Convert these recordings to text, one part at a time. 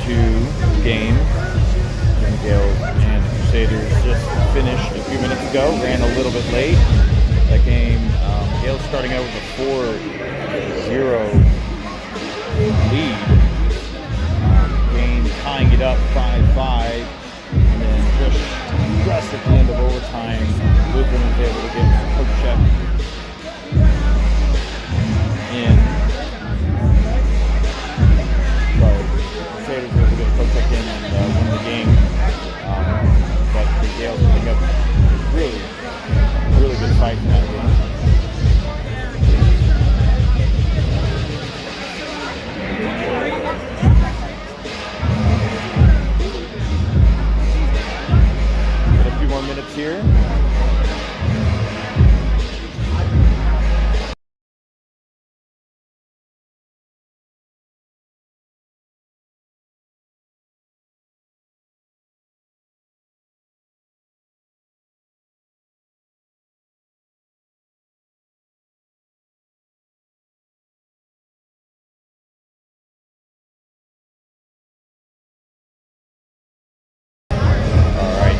2 game. The Gales and the Crusaders just finished a few minutes ago. Ran a little bit late. That game, Gales starting out with a 4-0 lead. Game tying it up 5-5. And then just at the end of overtime, Lutheran was able to get a poke check in. Crusaders were able to get a poke check in and win the game. But the Gales putting up a really good fight in that game. Got a few more minutes here.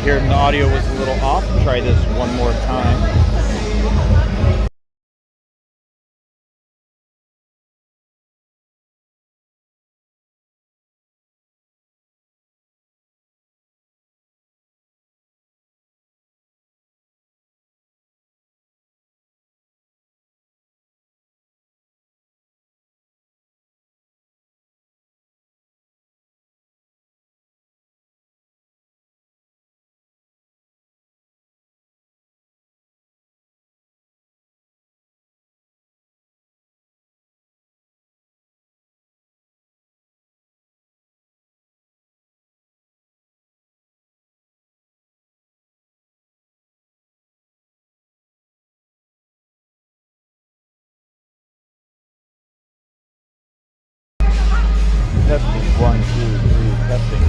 Here the audio was a little off. Try this one more time. Testing 1, 2, 3, testing.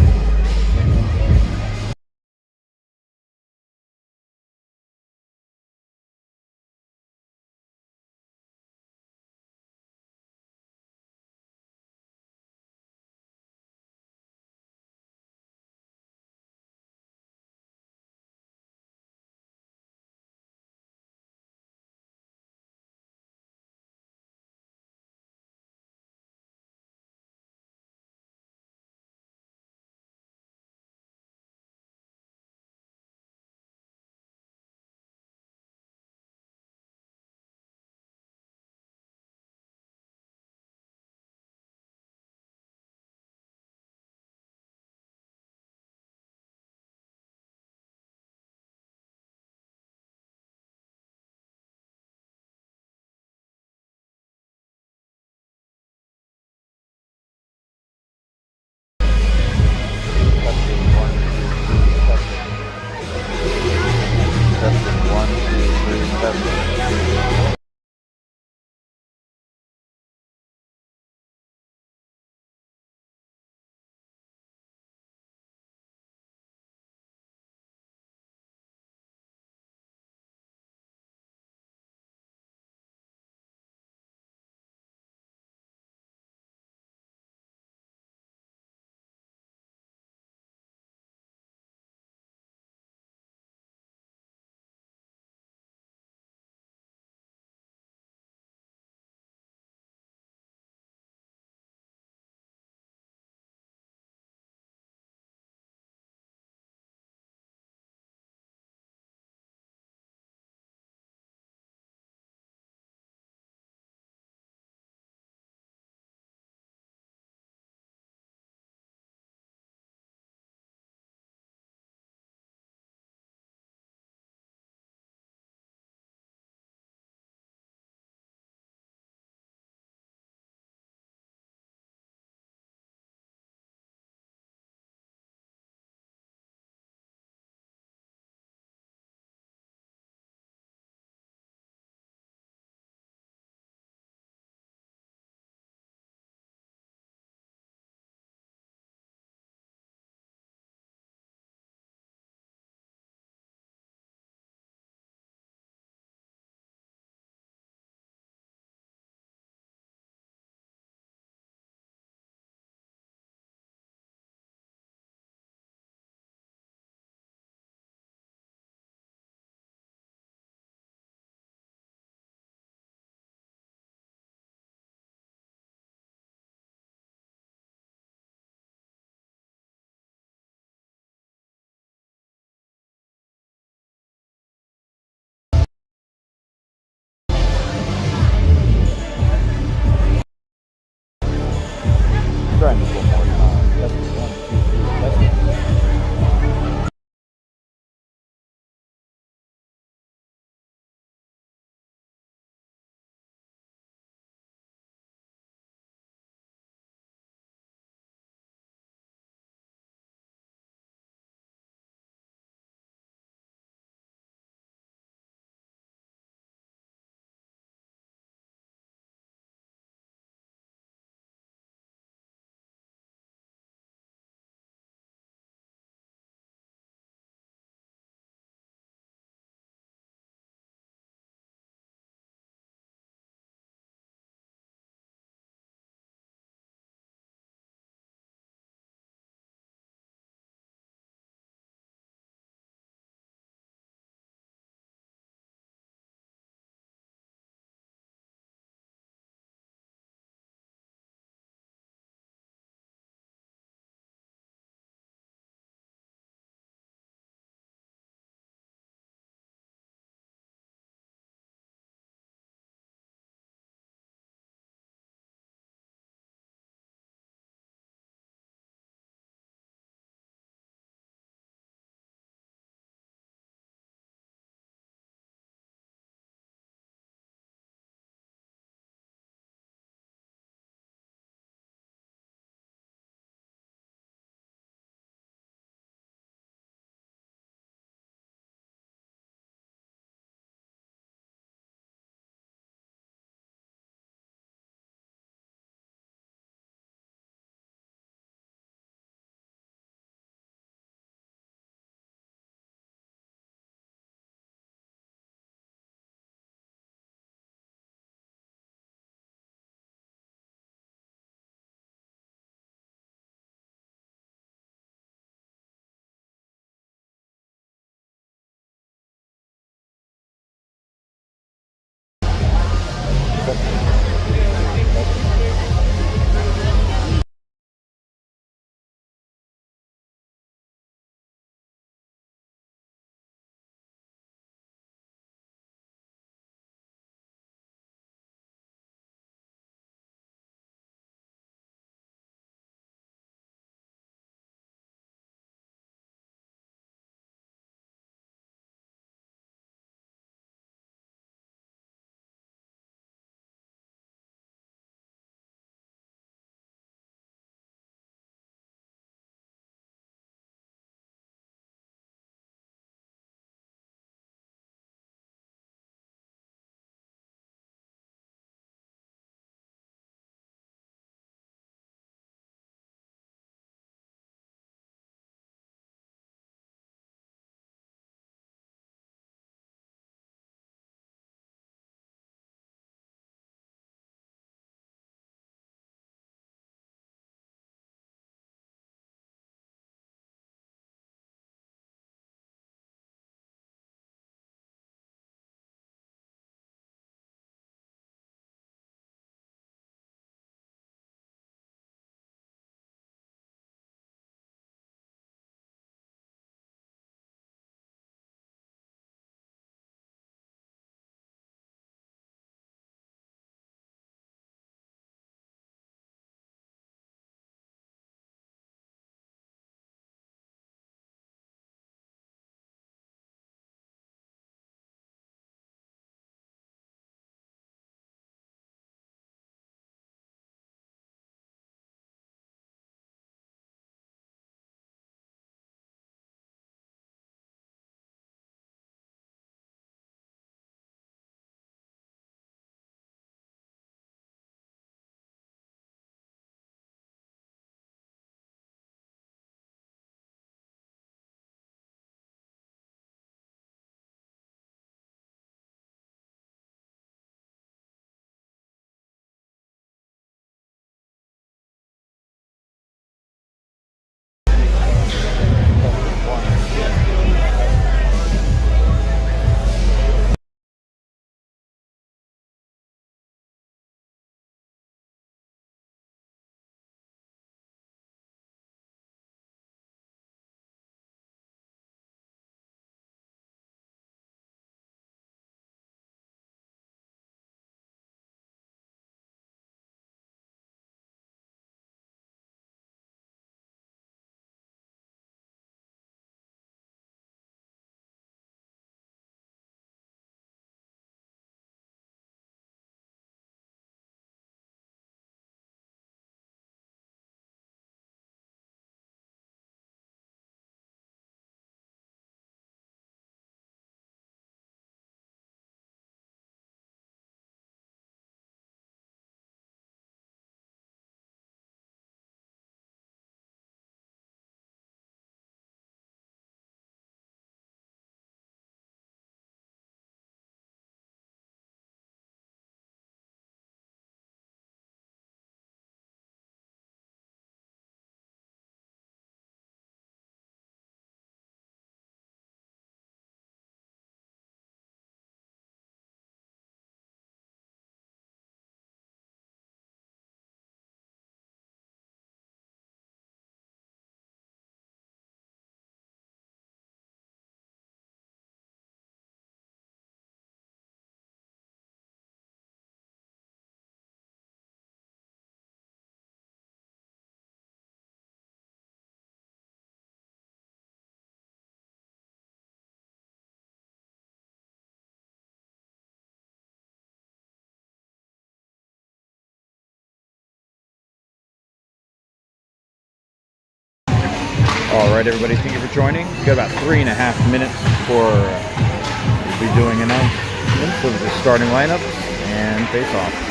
All right, everybody, thank you for joining. We've got about 3.5 minutes before we'll be doing announcements of the starting lineup and face off.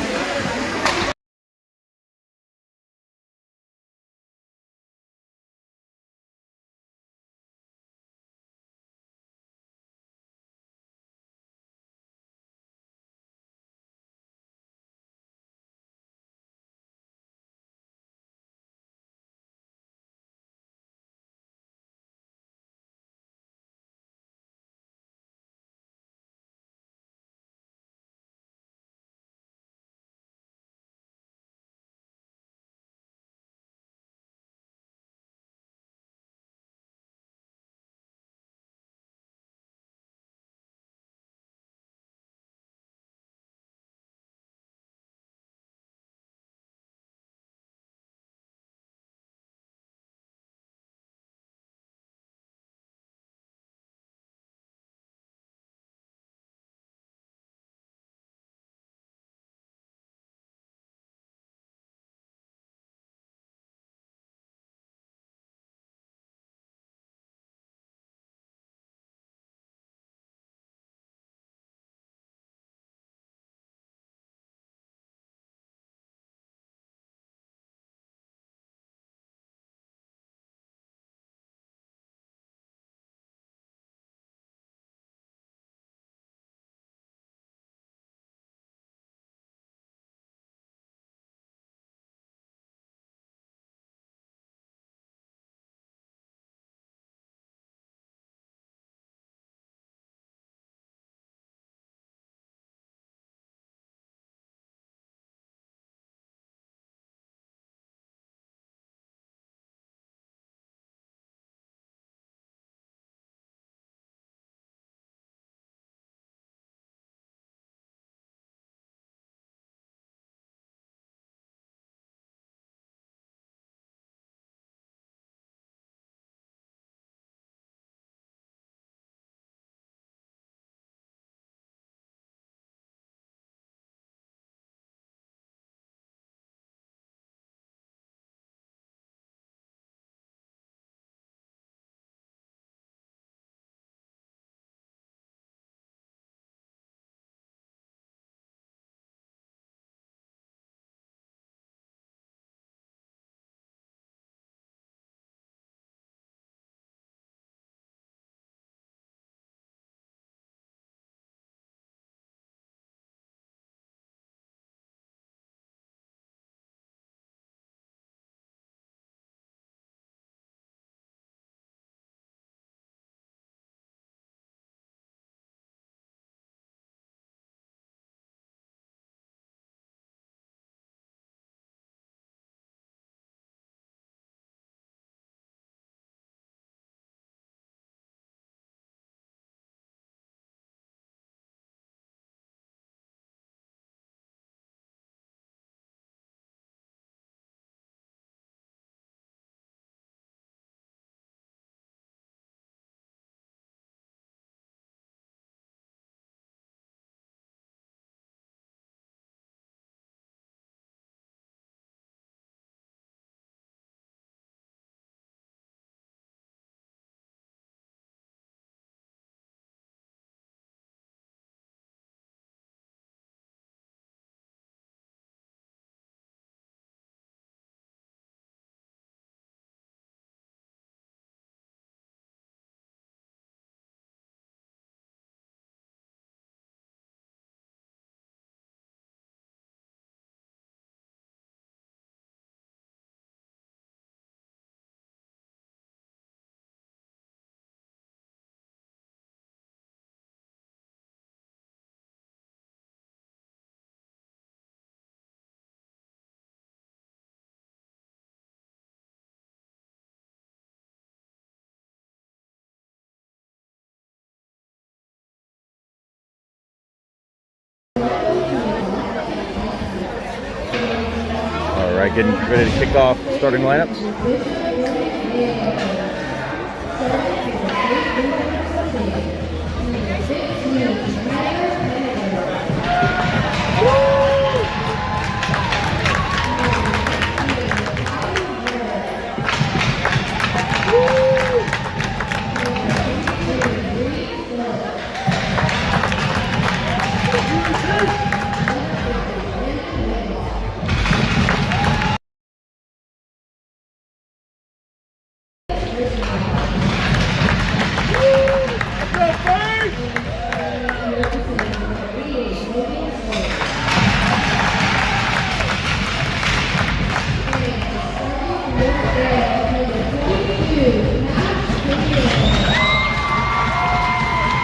Getting ready to kick off starting lineups.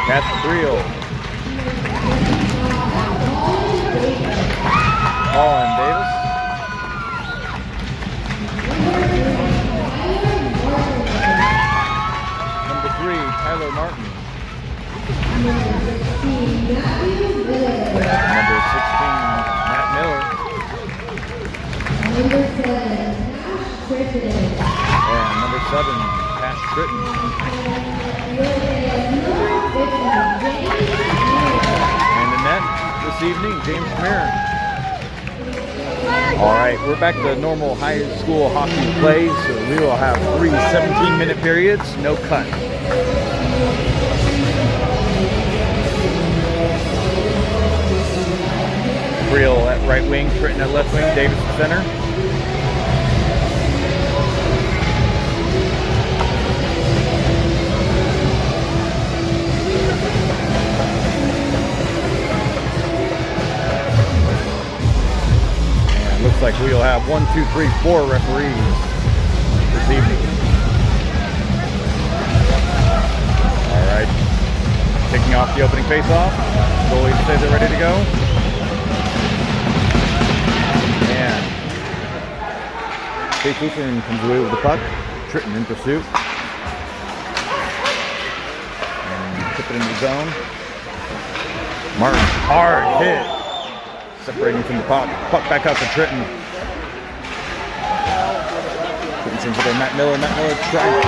That's Creel. Colin Davis. Number 3, Tyler Martin. Number 16, Matt Miller. And number 7, Cash Tritton. And the net this evening, James Schmier. All right, we're back to normal high school hockey play, so we will have 3 17-minute periods, no cut. Creel at right wing, Tritton at left wing, Davis at center. Looks like we'll have 1, 2, 3, 4 referees this evening. All right, kicking off the opening face-off. Goalies say they're ready to go. And Chase Lutheran comes away with the puck. Tritton in pursuit. And tip it into the zone. Martin, hard hit. Separating from the puck. Puck back out to Tritton. Tritton's in for there. Matt Miller. Matt Miller trying.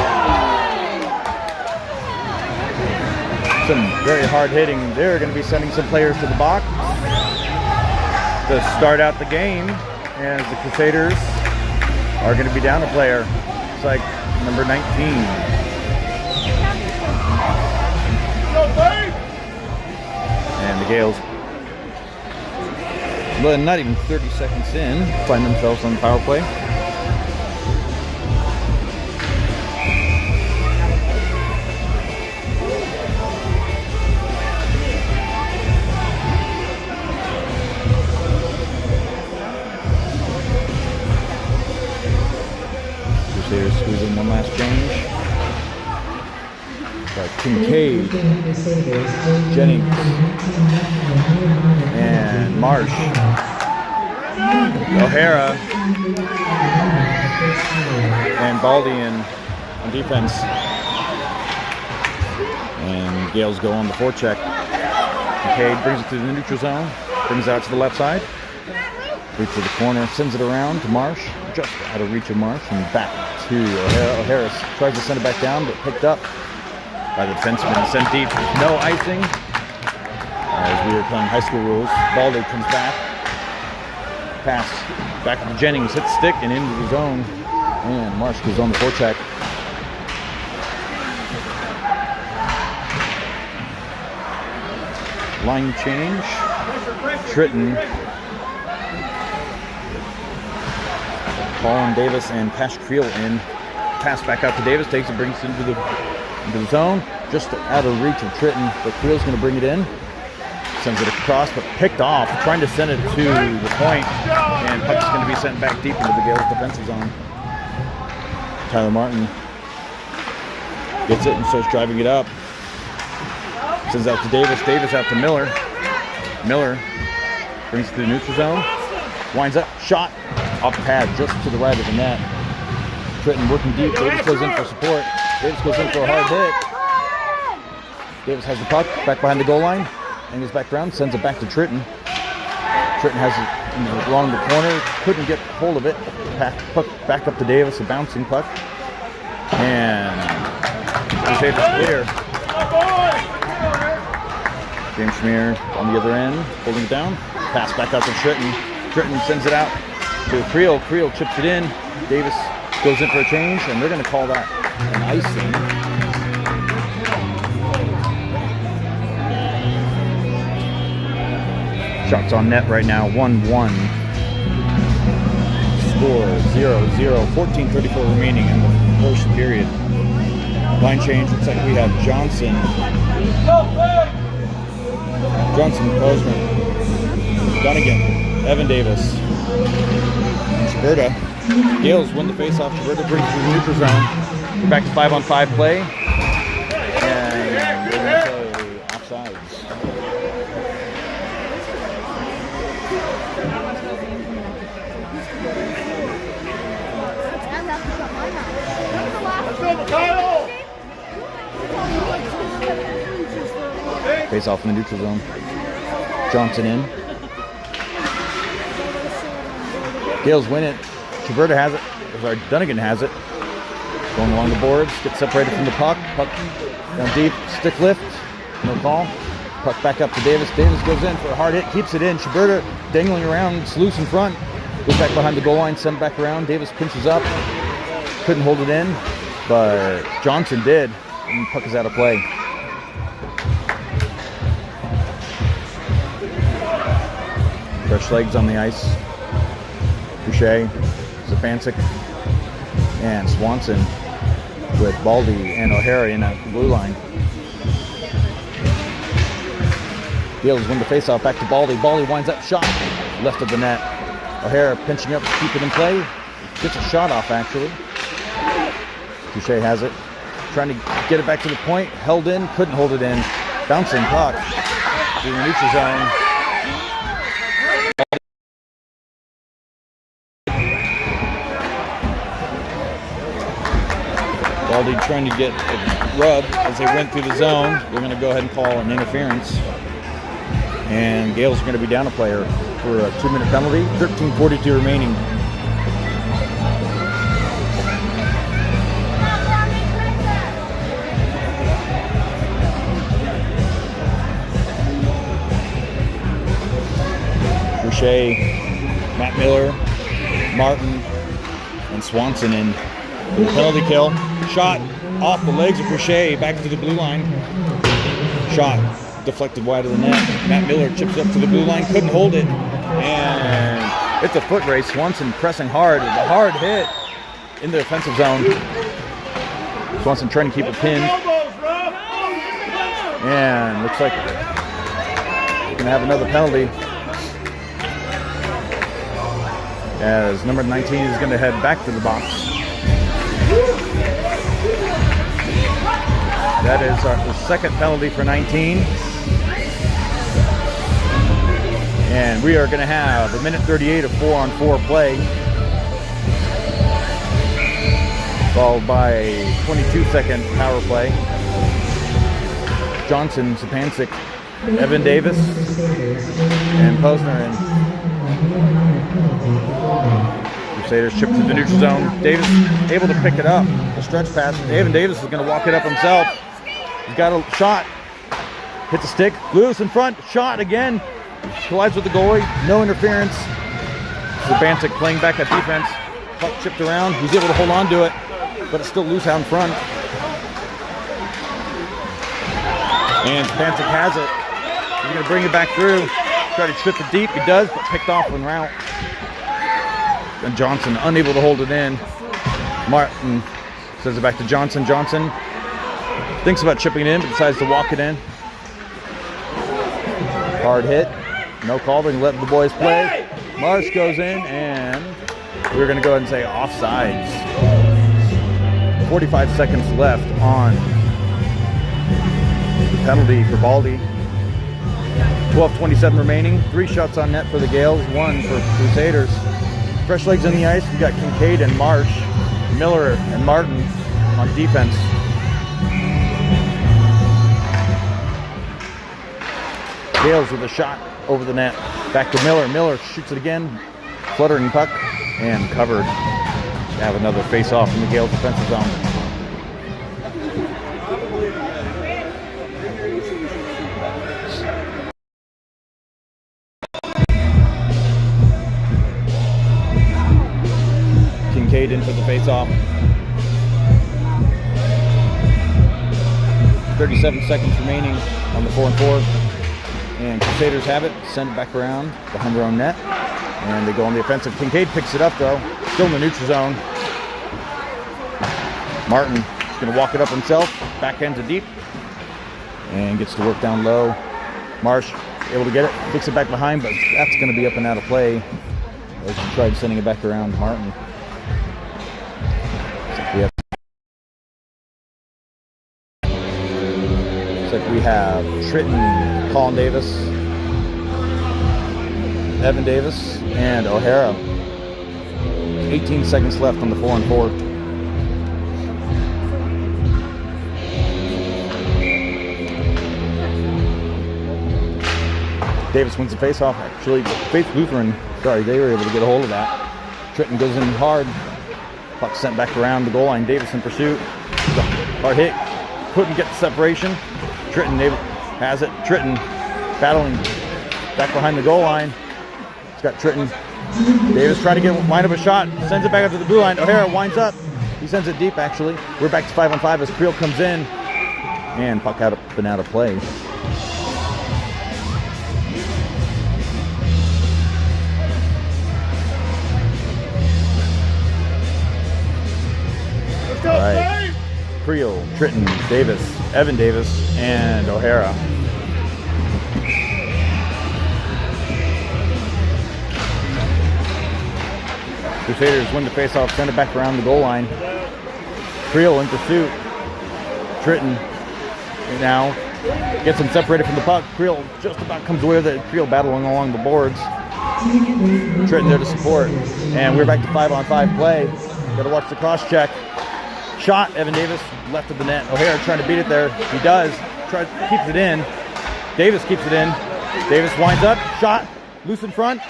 Some very hard hitting. They're going to be sending some players to the box to start out the game. As the Crusaders are going to be down a player. It's like number 19. And the Gales, but not even 30 seconds in, find themselves on the power play. Crusaders squeezing one last change. Got Kincaid, Jennings, and Marsh. O'Hara and Baldian on defense. And Gales go on the forecheck. Kincaid brings it to the neutral zone, brings it out to the left side. Reach to the corner, sends it around to Marsh, just out of reach of Marsh, and back to O'Hara. O'Hara tries to send it back down, but picked up by the defenseman, sent deep. No icing. As we were playing high school rules, Baldy comes back. Pass back to Jennings, hits stick and into the zone. And Marsh goes on the forecheck. Line change. Tritton, Colin Davis and Cash Creel in. Pass back out to Davis, takes it, brings it into the zone, just out of reach of Tritton, but Creel's going to bring it in. Sends it across, but picked off, trying to send it to the point, and puck's going to be sent back deep into the Gales' defensive zone. Tyler Martin gets it and starts driving it up. Sends out to Davis, Davis out to Miller. Miller brings it to the neutral zone, winds up, shot, off the pad, just to the right of the net. Tritton working deep, Davis goes in for support. Davis goes in for a hard hit. Davis has the puck back behind the goal line. Angles back around, sends it back to Tritton. Tritton has it along the corner, couldn't get hold of it. Puck back up to Davis, a bouncing puck. And Crusaders clear. James Schmear on the other end, holding it down. Pass back out to Tritton. Tritton sends it out to Creel. Creel chips it in. Davis goes in for a change, and they're going to call that an icing. Shots on net right now, 1-1. Score 0-0, 14:34 remaining in the first period. Line change, looks like we have Johnson, Posner, Dunnigan, Evan Davis, and Shiberta. Gales win the faceoff. Shiberta brings to the neutral zone. We're back to 5-on-5 play. And we're going to play offsides. Face off in the neutral zone. Johnson in. Gales win it. Shiberta has it. Sorry, Dunnigan has it. Going along the boards. Gets separated from the puck. Puck down deep. Stick lift. No call. Puck back up to Davis. Davis goes in for a hard hit. Keeps it in. Shiberta dangling around. It's loose in front. Goes back behind the goal line. Sent back around. Davis pinches up. Couldn't hold it in. But Johnson did. And the puck is out of play. Fresh legs on the ice. Boucher, Zapancic, and Swanson with Baldy and O'Hara in at the blue line. Gales win the faceoff back to Baldy. Baldy winds up, shot left of the net. O'Hara pinching up to keep it in play. Gets a shot off actually. Boucher has it. Trying to get it back to the point. Held in, couldn't hold it in. Bouncing puck through the neutral zone. Baldy trying to get it rubbed as they went through the zone. They're going to go ahead and call an interference. And Gales are going to be down a player for a 2-minute penalty. 13:42 remaining. Boucher, Matt Miller, Martin, and Swanson in for the penalty kill. Shot off the legs of Boucher back to the blue line. Shot deflected wide of the net. Matt Miller chips up to the blue line, couldn't hold it, and it's a foot race. Swanson pressing hard, a hard hit in the offensive zone. Swanson trying to keep it pinned, and looks like we're gonna have another penalty as number 19 is going to head back to the box. That is the second penalty for 19. And we are going to have a minute 38 of 4-on-4 play, followed by a 22-second power play. Johnson, Zapancic, Evan Davis, and Posner in. Crusaders chip to the neutral zone. Davis able to pick it up. A stretch pass. Evan Davis is going to walk it up himself. He's got a shot. Hit the stick. Loose in front. Shot again. Collides with the goalie. No interference. Zapancic playing back at defense. Puck chipped around. He's able to hold on to it, but it's still loose out in front. And Zapancic has it. He's going to bring it back through. Try to trip it deep. He does, but picked off en route. And Johnson unable to hold it in. Martin sends it back to Johnson. Johnson thinks about chipping it in, but decides to walk it in. Hard hit. No call. They can let the boys play. Marsh goes in, and we're going to go ahead and say offsides. 45 seconds left on the penalty for Baldy. 12:27 remaining. 3 shots on net for the Gales, 1 for Crusaders. Fresh legs on the ice. We've got Kincaid and Marsh, Miller and Martin on defense. Gales with a shot over the net. Back to Miller. Miller shoots it again. Fluttering puck and covered. Have another face-off in the Gales defensive zone. Kincaid into the face-off. 37 seconds remaining on the 4-on-4. And Crusaders have it. Send it back around behind their own net. And they go on the offensive. Kincaid picks it up, though. Still in the neutral zone. Martin is going to walk it up himself. Backhands it deep. And gets to work down low. Marsh able to get it. Kicks it back behind, but that's going to be up and out of play. As he tried sending it back around Martin. We have Tritton, Colin Davis, Evan Davis, and O'Hara. 18 seconds left on the 4-on-4. Davis wins the face-off. Actually, Lutheran, they were able to get a hold of that. Tritton goes in hard. Puck sent back around the goal line. Davis in pursuit. Hard hit. Couldn't get the separation. Tritton has it. Tritton battling back behind the goal line. It's got Tritton. Davis trying to wind up a shot. Sends it back up to the blue line. O'Hara winds up. He sends it deep, actually. We're back to 5-on-5 as Creel comes in. And puck out and out of play. All right. Creel, Tritton, Davis, Evan Davis, and O'Hara. Crusaders win the faceoff, send it back around the goal line. Creel in pursuit. Tritton now gets him separated from the puck. Creel just about comes away with it. Creel battling along the boards. Tritton there to support. And we're back to 5-on-5 play. Got to watch the cross check. Shot, Evan Davis, left of the net. O'Hara trying to beat it there. He does. Keeps it in. Davis keeps it in. Davis winds up. Shot. Loose in front.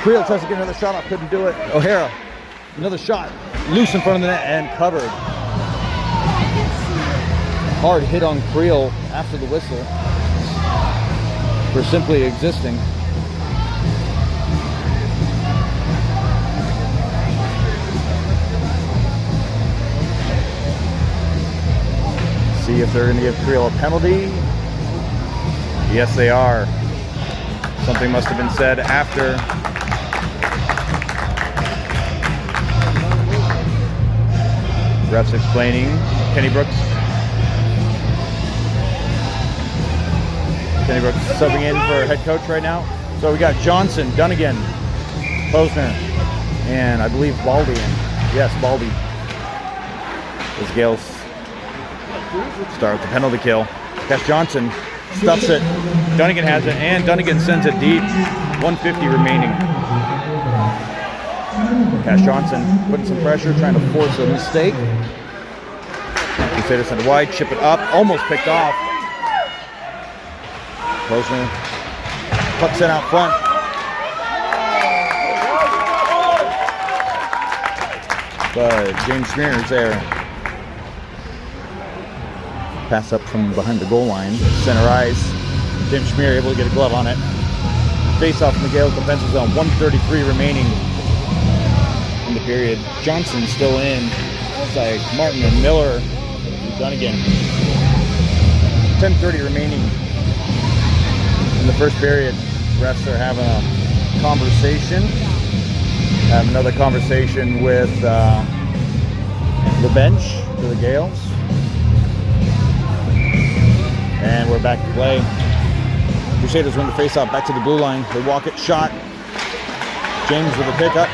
Creel tries to get another shot off. Couldn't do it. O'Hara. Another shot. Loose in front of the net and covered. Hard hit on Creel after the whistle for simply existing. See if they're going to give Creel a penalty. Yes, they are. Something must have been said after. Refs explaining. Kenny Brooks subbing in for head coach right now. So we got Johnson, Dunnigan, Posner, and I believe Baldy. Yes, Baldy. As Gales start with the penalty kill. Cash Johnson stuffs it. Dunnigan has it, and Dunnigan sends it deep. 150 remaining. Cash Johnson putting some pressure, trying to force a mistake. Crusaders send it wide, chip it up, almost picked off. Posner, puck sent out front. But James Smear's there. Pass up from behind the goal line. Center ice. James Smear able to get a glove on it. Face off in the Gales defensive zone. 1:33 remaining in the period. Johnson still in. It's like Martin and Miller. Done again. 10:30 remaining in the first period. Refs are having a conversation. Have another conversation with the bench for the Gales. And we're back to play. Crusaders win the faceoff back to the blue line. They walk it, shot. James with a pickup.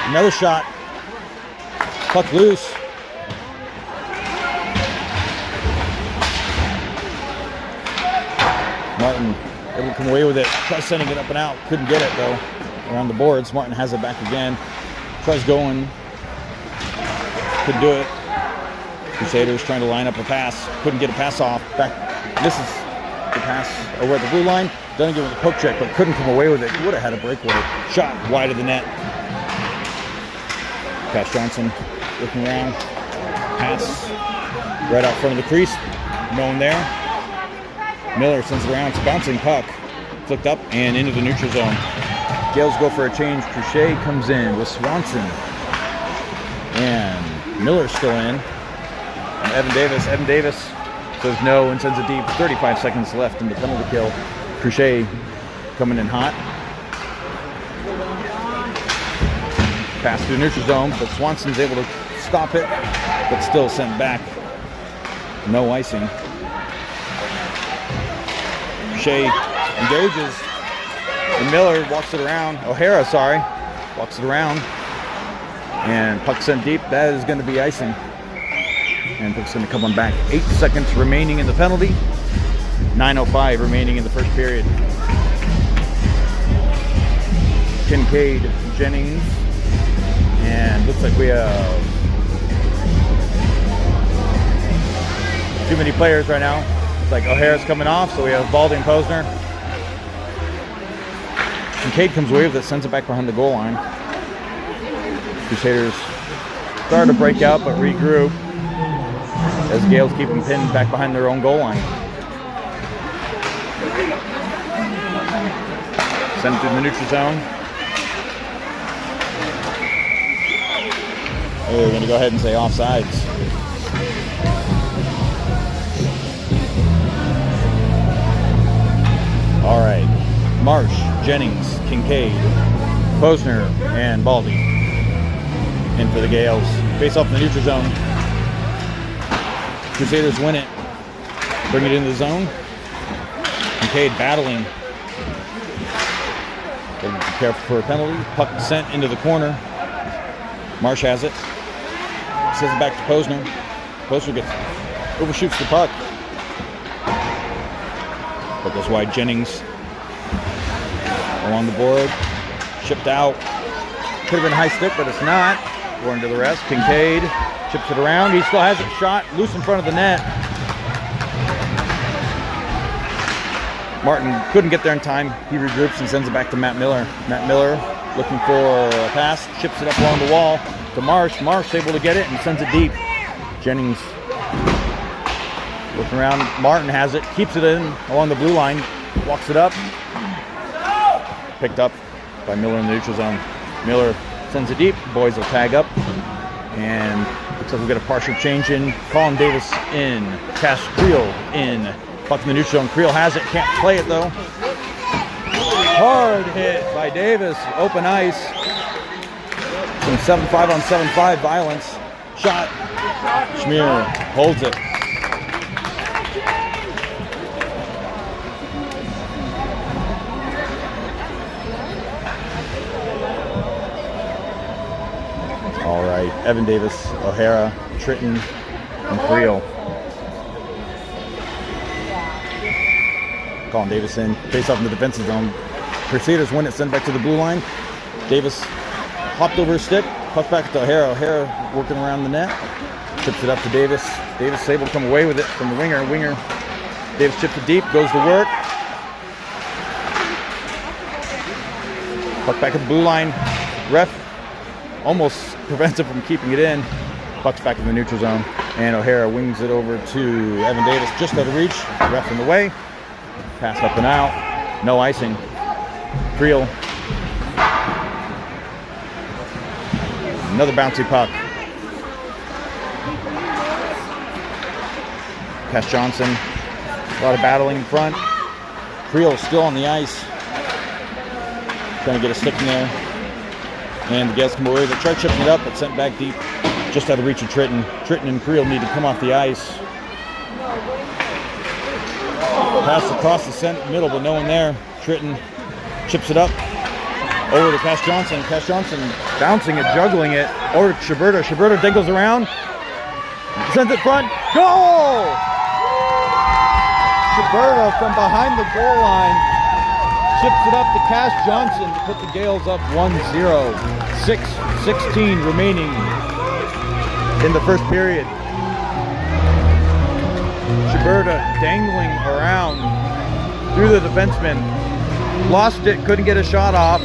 Another shot. Puck loose. Martin able to come away with it. Tries sending it up and out. Couldn't get it though. Around the boards. Martin has it back again. Tries going. Couldn't do it. Crusaders trying to line up a pass. Couldn't get a pass off. Back. Misses. The pass over at the blue line. Dunnigan with a poke check, but couldn't come away with it. Would have had a breakaway. Shot wide of the net. Cash Johnson looking around. Pass right out front of the crease. No one there. Miller sends it around. It's a bouncing puck. Flicked up and into the neutral zone. Gales go for a change. Crochet comes in with Swanson. And Miller's still in. And Evan Davis says no and sends it deep. 35 seconds left in the penalty kill. Crochet coming in hot. Pass to the neutral zone, but Swanson's able to stop it, but still sent back. No icing. Crochet engages. And Miller walks it around. O'Hara, walks it around. And puck sent deep. That is going to be icing. And puck's going to come on back. 8 seconds remaining in the penalty. 9:05 remaining in the first period. Kincaid, Jennings, and looks like we have too many players right now. It's like O'Hara's coming off, so we have Baldy and Posner. Kincaid comes away with it, sends it back behind the goal line. Crusaders started to break out, but regroup as Gales keep them pinned back behind their own goal line. Send it to the neutral zone. Oh, we're going to go ahead and say offsides. All right. Marsh, Jennings, Kincaid, Posner, and Baldy in for the Gales. Face off in the neutral zone. Crusaders win it. Bring it into the zone. Kincaid battling. Be careful for a penalty. Puck sent into the corner. Marsh has it. Sends it back to Posner. Posner overshoots the puck. Puck goes wide. Jennings along the board. Shipped out. Could have been a high stick, but it's not. Going to the rest. Kincaid chips it around. He still has it shot. Loose in front of the net. Martin couldn't get there in time. He regroups and sends it back to Matt Miller. Matt Miller looking for a pass. Chips it up along the wall to Marsh. Marsh able to get it and sends it deep. Jennings looking around. Martin has it. Keeps it in along the blue line. Walks it up. Picked up by Miller in the neutral zone. Miller sends it deep. Boys will tag up. And looks like we'll get a partial change in. Colin Davis in. Cash Creel in. Puck in the neutral zone. Creel has it. Can't play it though. Hard hit by Davis. Open ice. Some 7-5 on 7-5 violence. Shot. Schmier holds it. All right. Evan Davis, O'Hara, Tritton, and Creel. Colin Davis in. Face off in the defensive zone. Crusaders win it. Send back to the blue line. Davis hopped over his stick. Puck back to O'Hara. O'Hara working around the net. Chips it up to Davis. Davis able to come away with it from the winger. Davis chips it deep. Goes to work. Puck back at the blue line. Ref almost prevents it from keeping it in. Puck's back in the neutral zone. And O'Hara wings it over to Evan Davis. Just out of reach. Ref in the way. Pass up and out. No icing. Creel. Another bouncy puck. Cash Johnson. A lot of battling in front. Creel still on the ice. Trying to get a stick in there. And the Gales come away with it. Tried chipping it up, but sent back deep. Just out of reach of Tritton. Tritton and Creel need to come off the ice. Pass across the middle, but no one there. Tritton chips it up over to Cash Johnson. Cash Johnson bouncing it, juggling it over to Shiberta. Shiberta dingles around, sends it front. Goal! Shiberta from behind the goal line chips it up to Cash Johnson to put the Gales up 1-0. 6:16 remaining in the first period. Shiberta dangling around through the defenseman. Lost it, couldn't get a shot off.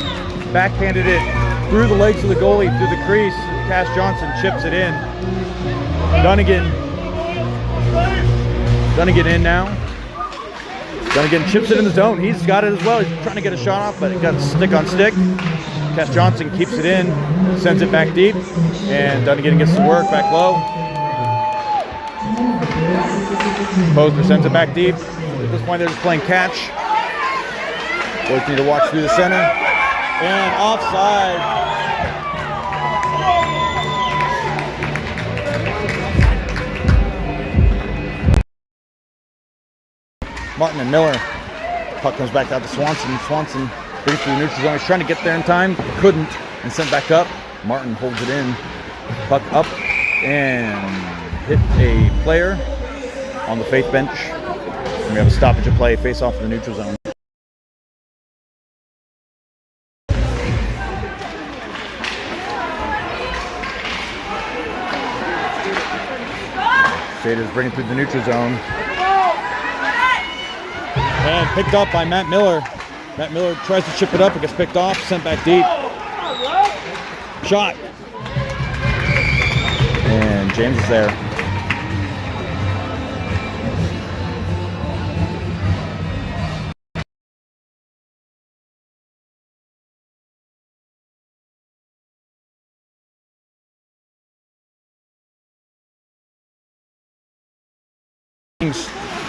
Backhanded it through the legs of the goalie, through the crease. Cass Johnson chips it in. Dunnigan in now. Dunnigan chips it in the zone. He's got it as well. He's trying to get a shot off, but it got stick on stick. Cass Johnson keeps it in, sends it back deep, and Dunnigan gets to work back low. Posner sends it back deep. At this point, they're just playing catch. Boys need to watch through the center. And offside. Martin and Miller. Puck comes back out to Swanson. Swanson brings to the neutral zone. He's trying to get there in time. Couldn't. And sent back up. Martin holds it in. Puck up. And hit a player on the Faith bench. And we have a stoppage of play. Face off in the neutral zone. Crusaders bring it through the neutral zone. And picked up by Matt Miller. Matt Miller tries to chip it up. It gets picked off. Sent back deep. Shot. And James is there.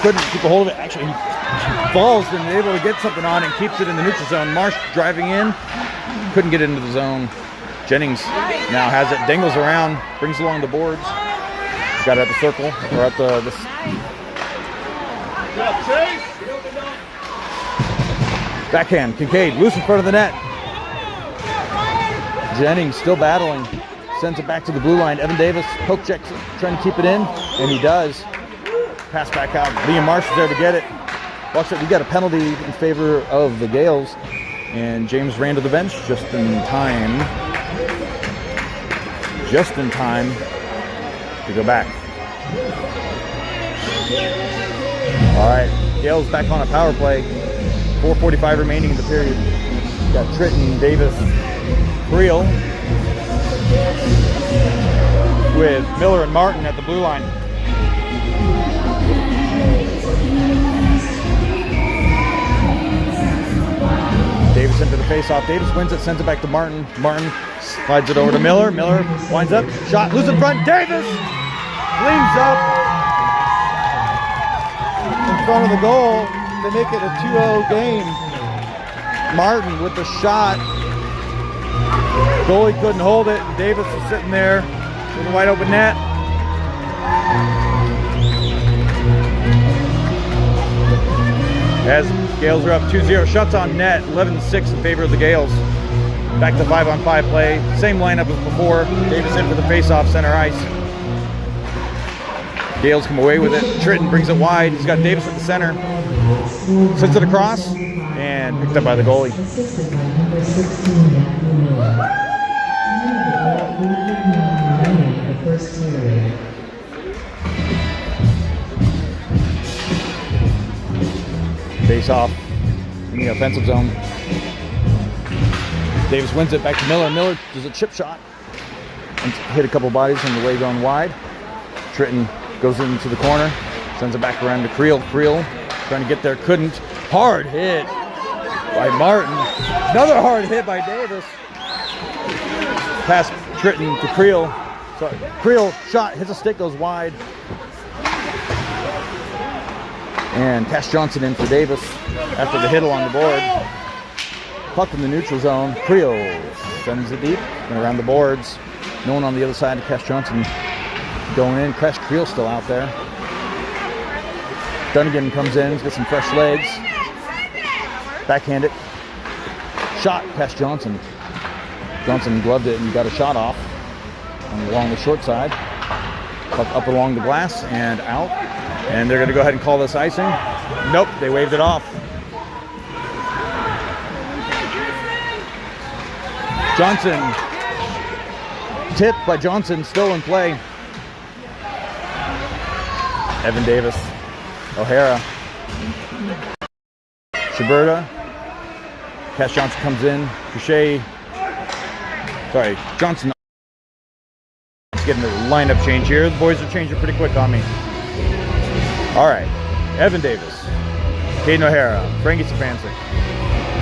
Couldn't keep a hold of it. Actually, he falls and is able to get something on and keeps it in the neutral zone. Marsh driving in. Couldn't get into the zone. Jennings now has it. Dangles around. Brings along the boards. Got it at the circle. Or at the backhand. Kincaid loose in front of the net. Jennings still battling. Sends it back to the blue line. Evan Davis poke checks, trying to keep it in. And he does. Pass back out. Liam Marsh is there to get it. Watch it. We got a penalty in favor of the Gales. And James ran to the bench just in time. Just in time to go back. All right. Gales back on a power play. 4:45 remaining in the period. Got Tritton, Davis, Creel with Miller and Martin at the blue line. Davis into the face-off. Davis wins it, sends it back to Martin. Martin slides it over to Miller. Miller winds up. Shot loose in front. Davis cleans up in front of the goal to make it a 2-0 game. Martin with the shot. Goalie couldn't hold it. Davis was sitting there with a wide open net. As Gales are up 2-0, shots on net, 11-6 in favor of the Gales. Back to 5-on-5 play, same lineup as before. Davis in for the face-off, center ice. Gales come away with it. Tritton brings it wide. He's got Davis at the center. Sends it across and picked up by the goalie. Face off in the offensive zone. Davis wins it back to Miller. Miller does a chip shot and hit a couple bodies on the way going wide. Tritton goes into the corner, sends it back around to Creel. Creel trying to get there, couldn't. Hard hit by Martin. Another hard hit by Davis. Pass Tritton to Creel. Sorry, Creel shot, hits a stick, goes wide. And Cass Johnson in for Davis after the hit along the board. Puck in the neutral zone. Creel sends it deep and around the boards. No one on the other side of Cass Johnson going in. Crash Creel still out there. Dunnigan comes in, he's got some fresh legs. Backhand it. Shot, Cass Johnson. Johnson gloved it and got a shot off along the short side. Puck up along the glass and out. And they're going to go ahead and call this icing. Nope, they waved it off. Johnson. Tip by Johnson, still in play. Evan Davis. O'Hara. Shiberta. Cash Johnson comes in. Johnson is getting the lineup change here. The boys are changing pretty quick on me. All right. Evan Davis, Caden O'Hara, Frankie Stefanczyk,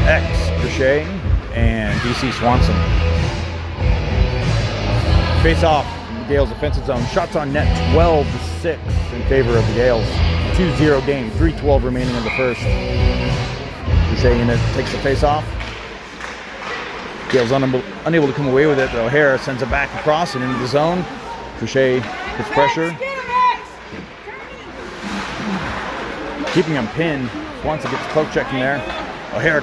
X Crochet, and DC Swanson. Face off in the Gales' offensive zone. Shots on net 12-6 in favor of the Gales. 2-0 game, 3:12 remaining in the first. Crochet in it, takes the face off. Gales unable to come away with it. O'Hara sends it back across and into the zone. Crochet puts pressure. Keeping him pinned. Swanson gets poke check in there. O'Hara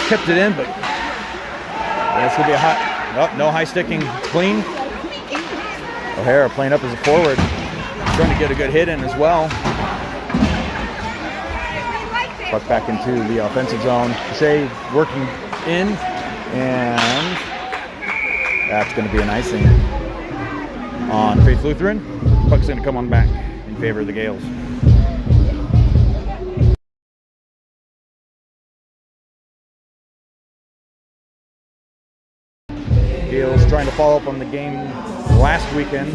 kept it in, but that's going to be a hot. No high sticking. Clean. O'Hara playing up as a forward. Trying to get a good hit in as well. Puck back into the offensive zone. Crochet working in. And that's going to be an icing on Faith Lutheran. Puck's going to come on back in favor of the Gales. Gales trying to follow up on the game last weekend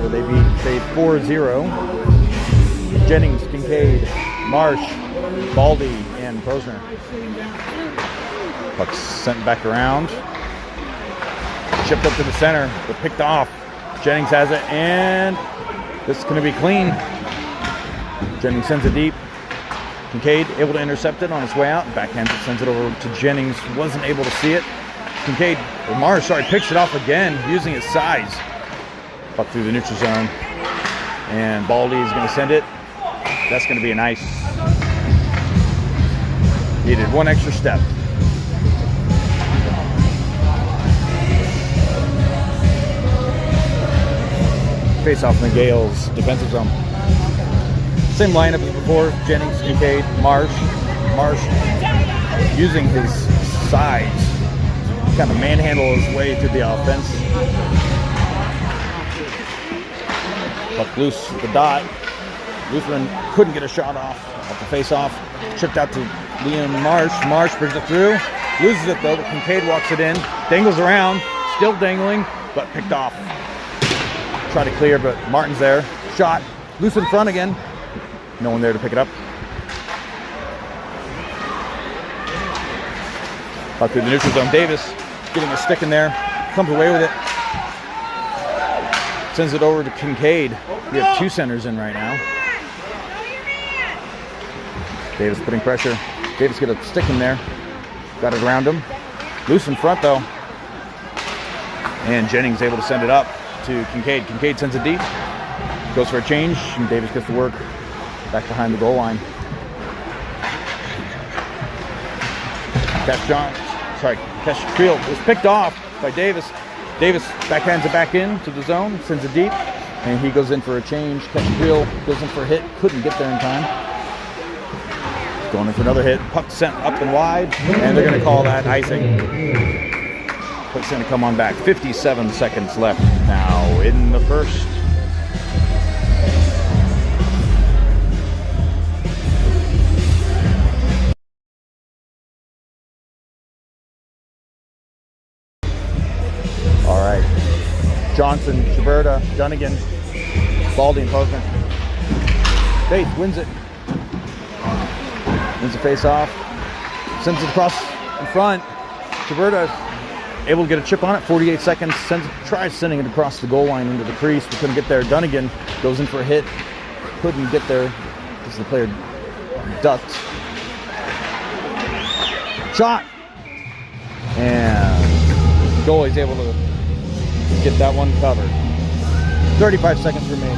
where they beat Faith 4-0. Jennings, Kincaid, Marsh, Baldy, and Posner. Puck's sent back around. Chipped up to the center, but picked off. Jennings has it, and this is going to be clean. Jennings sends it deep. Kincaid able to intercept it on his way out. Backhands it, sends it over to Jennings. Wasn't able to see it. Picks it off again using his size. Puck through the neutral zone. And Baldy is going to send it. That's going to be a nice. Needed one extra step. Face off in the Gales' defensive zone. Same lineup as before. Jennings, Kincaid, Marsh. Marsh using his size. Kind of manhandle his way through the offense. Puck loose at the dot. Lutheran couldn't get a shot off the face-off. Chipped out to Liam Marsh. Marsh brings it through. Loses it though, but Kincaid walks it in. Dangles around. Still dangling, but picked off. Try to clear, but Martin's there. Shot. Loose in front again. No one there to pick it up. Puck through the neutral zone. Davis getting a stick in there. Comes away with it. Sends it over to Kincaid. We have two centers in right now. Davis putting pressure. Davis get a stick in there. Got it around him. Loose in front though. And Jennings able to send it up to Kincaid. Kincaid sends it deep. Goes for a change. And Davis gets to work back behind the goal line. Cash Creel was picked off by Davis. Davis backhands it back in to the zone, sends it deep, and he goes in for a change. Cash Creel goes in for a hit, couldn't get there in time. Going in for another hit. Puck sent up and wide, and they're going to call that icing. Puck's going to come on back. 57 seconds left now in the first. Johnson, Shiberta, Dunnigan, Baldy, and Posner. Faith wins it. Wins the face-off. Sends it across in front. Shiberta able to get a chip on it. 48 seconds. Tries sending it across the goal line into the crease. We couldn't get there. Dunnigan goes in for a hit. Couldn't get there because the player ducked. Shot. And the goalie's able to get that one covered. 35 seconds remain.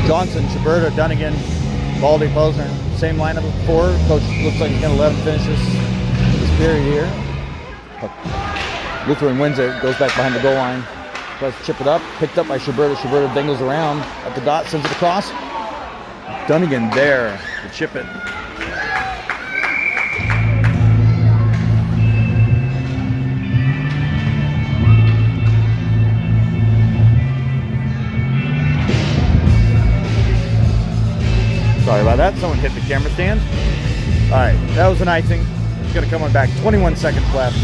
Johnson, Shiberta, Dunnigan, Baldy, Posner. Same lineup as before. Coach looks like he's going to let him finish this period here. Lutheran wins it. Goes back behind the goal line. Tries to chip it up. Picked up by Shiberta. Shiberta dangles around at the dot. Sends it across. Dunnigan there to chip it. that. Someone hit the camera stand. All right, that was an icing. It's going to come on back. 21 seconds left.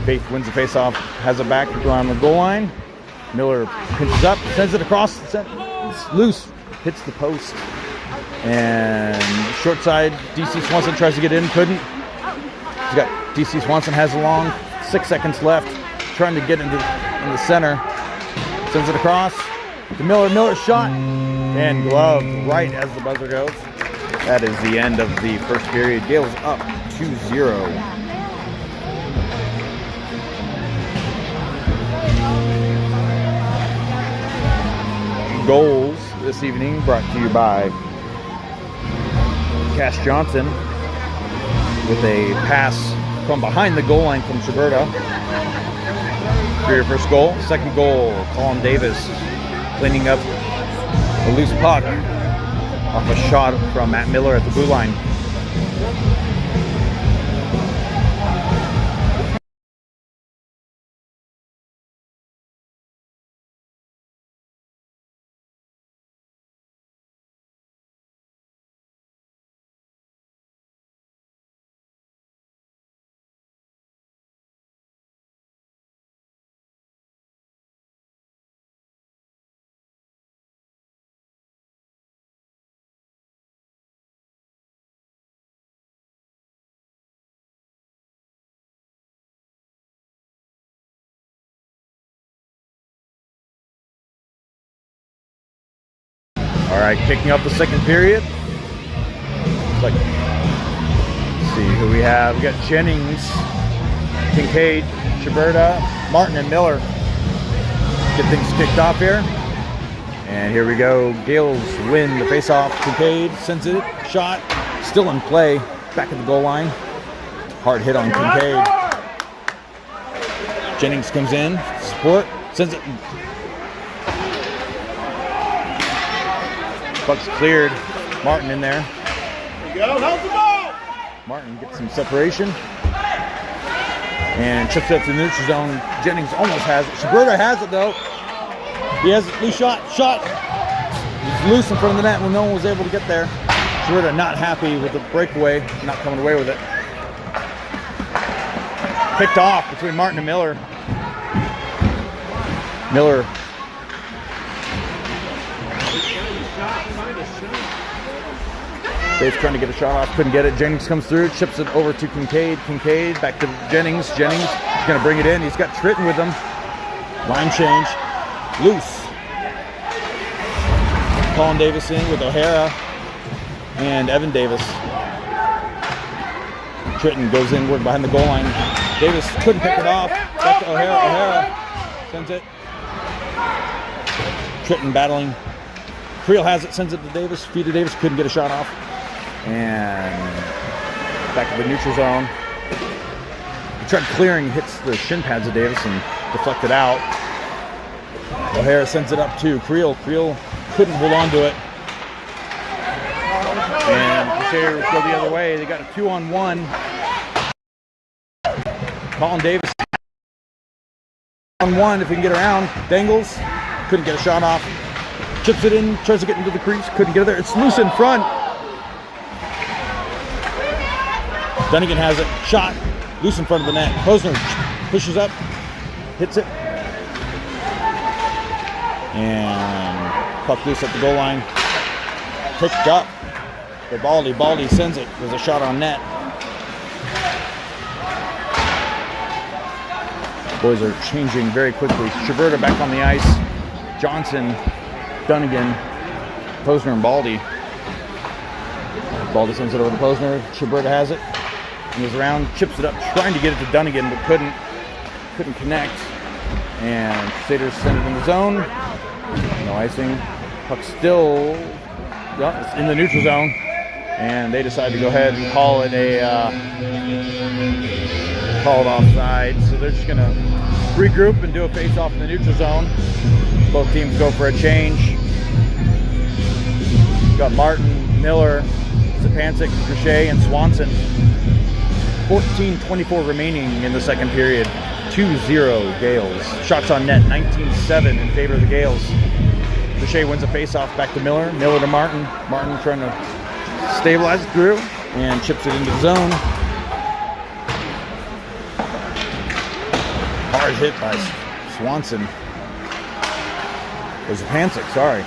Faith wins the face-off, has it back around the goal line. Miller pinches up, sends it across. It's loose, hits the post. And short side, DC Swanson tries to get in, couldn't. He's got DC Swanson has a long 6 seconds left, trying to get in the center. Sends it across to Miller. Miller shot and glove right as the buzzer goes. That is the end of the first period. Gales up 2-0. Goals this evening brought to you by Cash Johnson with a pass from behind the goal line from Shiberta for your first goal. Second goal, Colin Davis cleaning up a loose puck off a shot from Matt Miller at the blue line. All right, kicking off the second period. Let's see who we have. We got Jennings, Kincaid, Shiberta, Martin, and Miller. Get things kicked off here. And here we go. Gales win the faceoff. Kincaid sends it. Shot. Still in play. Back at the goal line. Hard hit on Kincaid. Jennings comes in. Support. Sends it. Puck's cleared. Martin in there. There you go. How's the ball? Martin gets some separation. And chips it to the neutral zone. Jennings almost has it. Shiberta has it though. He has a loose shot. He's loose in front of the net when no one was able to get there. Shiberta not happy with the breakaway, not coming away with it. Picked off between Martin and Miller. Miller. Dave's trying to get a shot off, couldn't get it. Jennings comes through, chips it over to Kincaid. Kincaid back to Jennings. Jennings is going to bring it in. He's got Tritton with him. Line change. Loose. Colin Davis in with O'Hara and Evan Davis. Tritton goes inward behind the goal line. Davis couldn't pick it off. Back to O'Hara. O'Hara sends it. Tritton battling. Creel has it, sends it to Davis. Feed to Davis, couldn't get a shot off. And back to the neutral zone. He tried clearing, hits the shin pads of Davis and deflected out. O'Hara sends it up to Creel. Creel couldn't hold on to it. And Crusaders go the other way. They got a 2-on-1. Colin Davis on one if he can get around. Dangles, couldn't get a shot off. Chips it in, tries to get into the crease, couldn't get it there. It's loose in front. Dunnigan has it, shot, loose in front of the net. Posner pushes up, hits it. And puck loose at the goal line. Picked up. The Baldy sends it. There's a shot on net. Boys are changing very quickly. Shiberta back on the ice. Johnson, Dunnigan, Posner, and Baldy. Baldy sends it over to Posner. Shiberta has it. He goes around, chips it up, trying to get it to Dunnigan, but couldn't connect. And Crusaders send it in the zone. No icing. Puck still it's in the neutral zone. And they decide to go ahead and call it offside. So they're just going to regroup and do a face-off in the neutral zone. Both teams go for a change. Got Martin, Miller, Zapancic, Crochet, and Swanson. 14:24 remaining in the second period. 2-0 Gales. Shots on net, 19-7 in favor of the Gales. Crochet wins a face-off back to Miller. Miller to Martin. Martin trying to stabilize it through and chips it into the zone. Hard hit by Swanson. There's Pancic, sorry.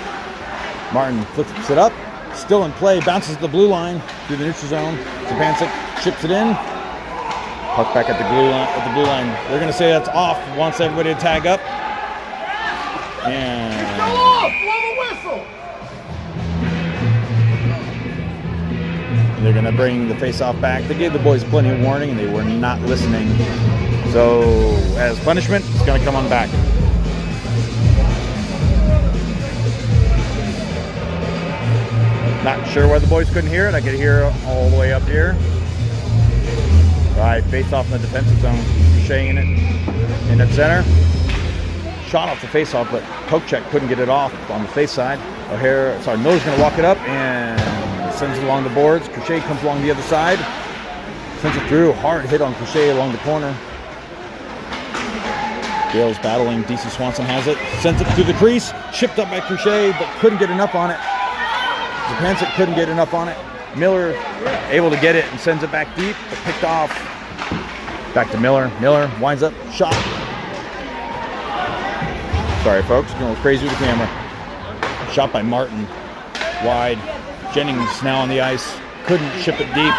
Martin flips it up. Still in play. Bounces to the blue line through the neutral zone. Pancic chips it in. Puck back at the blue line. They're going to say that's off. Wants everybody to tag up. And they're going to bring the face-off back. They gave the boys plenty of warning, and they were not listening. So, as punishment, it's going to come on back. Not sure why the boys couldn't hear it. I could hear it all the way up here. All right, face-off in the defensive zone. Shea in it. In at center. Shot off the face-off, but Kochek couldn't get it off on the face side. Miller's going to walk it up and sends it along the boards. Crochet comes along the other side. Sends it through. Hard hit on Crochet along the corner. Gales battling. DC Swanson has it. Sends it through the crease. Chipped up by Crochet, but couldn't get enough on it. Pancic couldn't get enough on it. Miller able to get it and sends it back deep, but picked off. Back to Miller. Miller winds up. Shot. Sorry, folks. Going a little crazy with the camera. Shot by Martin. Wide. Jennings now on the ice. Couldn't chip it deep.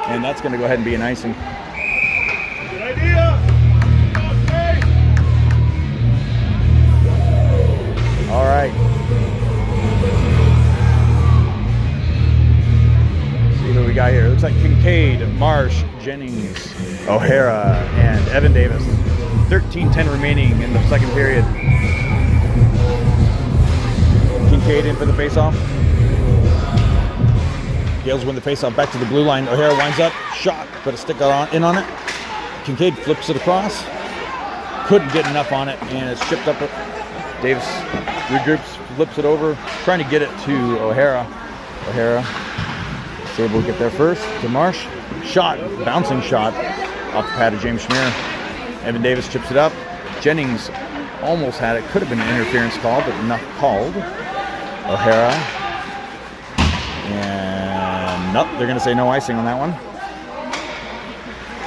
And that's going to go ahead and be an icing. Good idea. Okay. All right. See who we got here. Looks like Kincaid, Marsh, Jennings, O'Hara, and Evan Davis. 13:10 remaining in the second period. Kincaid in for the faceoff. Gales win the faceoff back to the blue line. O'Hara winds up, shot, but a stick in on it. Kincaid flips it across. Couldn't get enough on it, and it's chipped up. Davis regroups, flips it over, trying to get it to O'Hara. O'Hara is able to get there first to Marsh. Shot, bouncing shot off the pad of James Schmier. Evan Davis chips it up. Jennings almost had it. Could have been an interference call, but not called. O'Hara. And nope, they're going to say no icing on that one.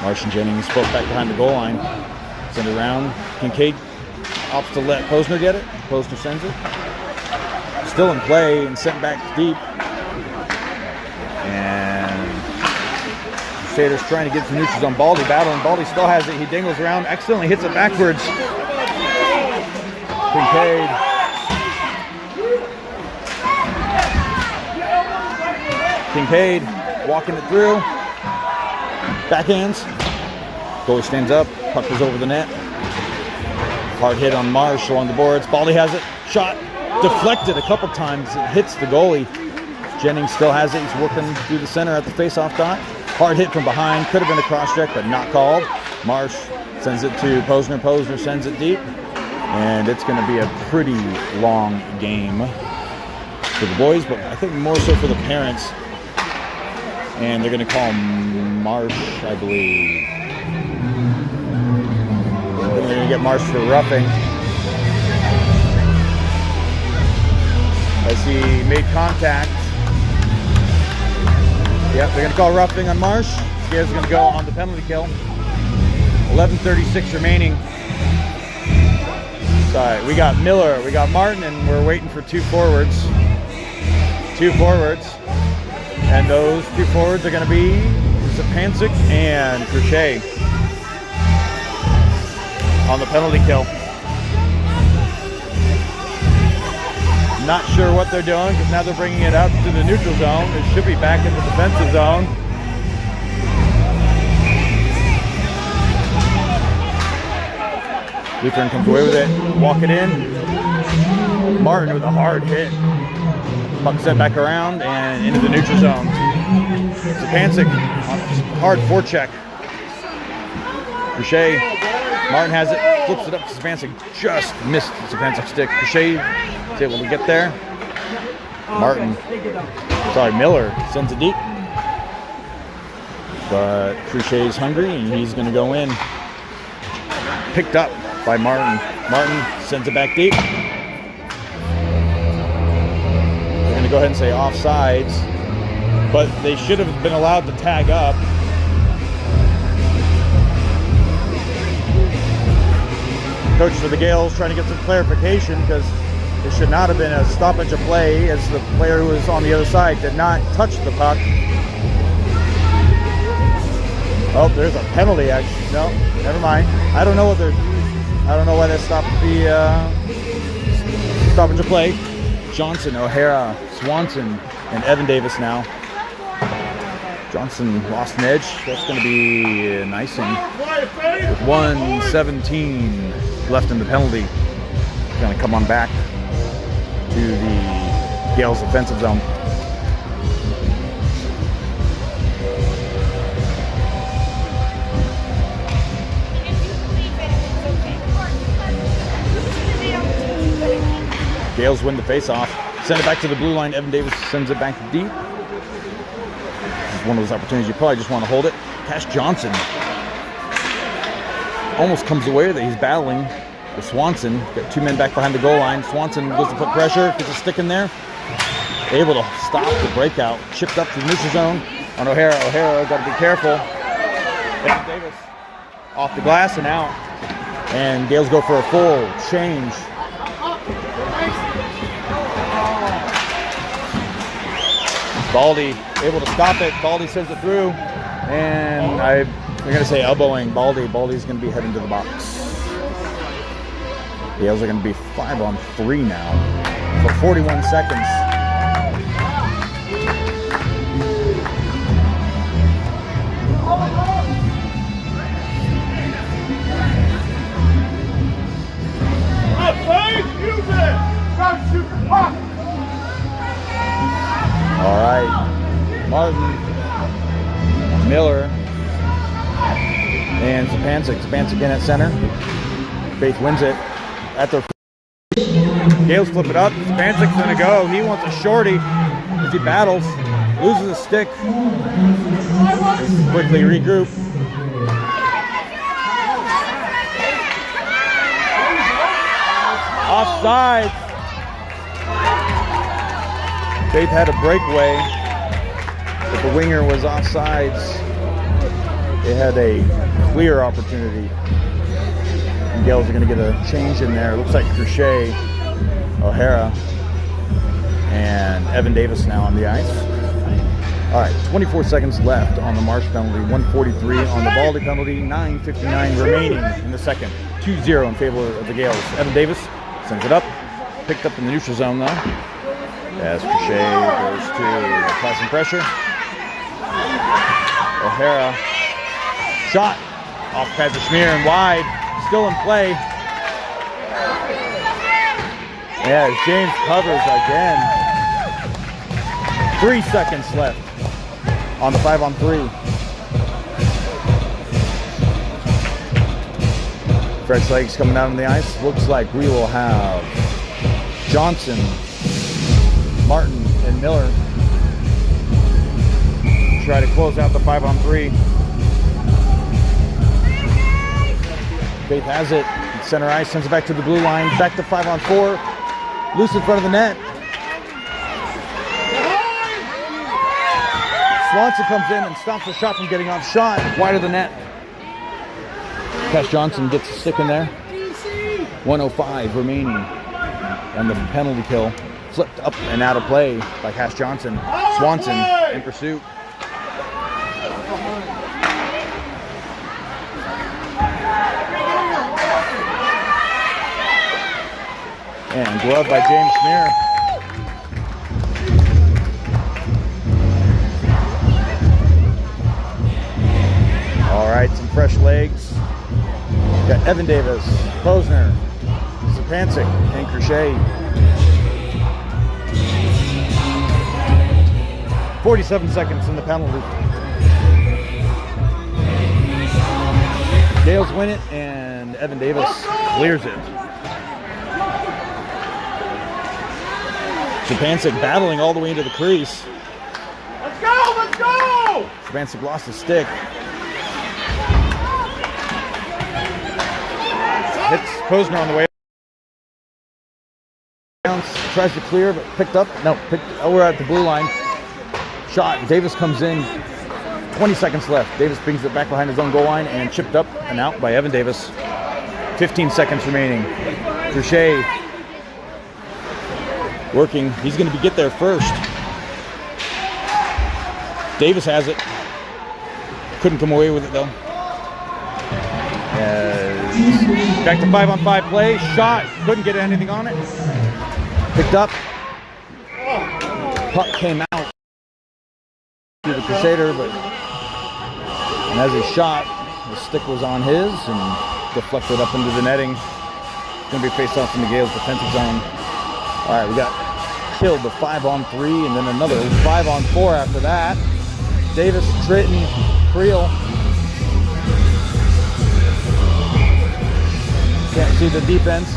Marsh and Jennings both back behind the goal line. Send it around. Kincaid opts to let Posner get it. Posner sends it. Still in play and sent back deep. And Crusaders trying to get some neutral on Baldy. Battling. Baldy still has it. He dingles around. Accidentally hits it backwards. Kincaid. Kincaid walking it through. Backhands. Goalie stands up. Puck is over the net. Hard hit on Marsh along the boards. Baldy has it. Shot. Deflected a couple times. It hits the goalie. Jennings still has it. He's working through the center at the face-off dot. Hard hit from behind. Could have been a cross-check, but not called. Marsh sends it to Posner. Posner sends it deep. And it's going to be a pretty long game for the boys, but I think more so for the parents. And they're going to call Marsh, I believe. They're going to get Marsh for roughing. As he made contact. Yep, they're going to call roughing on Marsh. Scares going to go on the penalty kill. 11:36 remaining. Sorry, we got Miller, we got Martin, and we're waiting for two forwards. Two forwards. And those two forwards are going to be Pancic and Crochet on the penalty kill. Not sure what they're doing because now they're bringing it out to the neutral zone. It should be back in the defensive zone. Lutheran comes away with it, walk it in. Martin with a hard hit. Puck set back around and into the neutral zone. Pancic on a hard forecheck. Crochet, Martin has it, flips it up to Pancic, just missed Pancic's stick. Crochet is able to get there. Miller sends it deep. But Crochet's hungry and he's going to go in. Picked up by Martin. Martin sends it back deep. They're going to go ahead and say offsides, but they should have been allowed to tag up. Coach for the Gales trying to get some clarification because it should not have been a stoppage of play as the player who was on the other side did not touch the puck. Oh, there's a penalty actually. No, never mind. I don't know why they stopped the stoppage of play. Johnson, O'Hara, Swanson, and Evan Davis now. Johnson lost an edge. That's going to be an icing. With 1:17 left in the penalty. Going to come on back to the Gales offensive zone. Gales win the face-off. Send it back to the blue line. Evan Davis sends it back deep. This is one of those opportunities you probably just want to hold it. Cash Johnson almost comes away that he's battling with Swanson. Got two men back behind the goal line. Swanson goes to put pressure, gets a stick in there. Able to stop the breakout. Chipped up to the neutral zone on O'Hara. O'Hara got to be careful. Evan Davis off the glass and out. And Gales go for a full change. Baldy able to stop it. Baldy sends it through. And we're going to say elbowing Baldy. Baldy's going to be heading to the box. The Gales are going to be 5-on-3 now for 41 seconds. All right, Martin, Miller, and Zapancic. Zapancic in at center. Faith wins it at their. Gales flip it up. Zapancic's gonna go. He wants a shorty as he battles, loses a stick. Quickly regroup. Offside. Faith had a breakaway, but the winger was offsides. They had a clear opportunity. And Gales are going to get a change in there. It looks like Crochet, O'Hara, and Evan Davis now on the ice. All right, 24 seconds left on the Marsh penalty, 1:43 on the Baldy penalty, 9:59 remaining in the second. 2-0 in favor of the Gales. Evan Davis sends it up, picked up in the neutral zone though. As Crochet goes to apply some pressure. O'Hara, shot off Schmier and wide, still in play. Yeah, James covers again. 3 seconds left on the 5-on-3. Fresh legs coming out on the ice. Looks like we will have Johnson, Martin, and Miller try to close out the 5-on-3. Faith has it. Center ice, sends it back to the blue line. Back to 5-on-4. Loose in front of the net. Swanson comes in and stops the shot from getting off shot. Wide of the net. Cash Johnson gets a stick in there. 1:05 remaining. And the penalty kill. Flipped up and out of play by Cash Johnson. Swanson in pursuit. And glove by James Schmier. All right, some fresh legs. Got Evan Davis, Posner, Zapancic, and Crochet. 47 seconds in the penalty. Gales win it, and Evan Davis clears it. Zapancic battling all the way into the crease. Let's go! Let's go! Szymanczyk lost his stick. Hits Posner on the way. Tries to clear, but picked up. No, we're at the blue line. Shot. Davis comes in. 20 seconds left. Davis brings it back behind his own goal line and chipped up and out by Evan Davis. 15 seconds remaining. Crochet working. He's going to get there first. Davis has it. Couldn't come away with it though. Back to 5-on-5 play. Shot. Couldn't get anything on it. Picked up. Puck came out to the Crusader, but and as he shot, the stick was on his and deflected up into the netting. It's going to be faced off in the Gales' defensive zone. All right, we got killed the 5-on-3 and then another 5-on-4 after that. Davis, Tritton, Creel. Can't see the defense.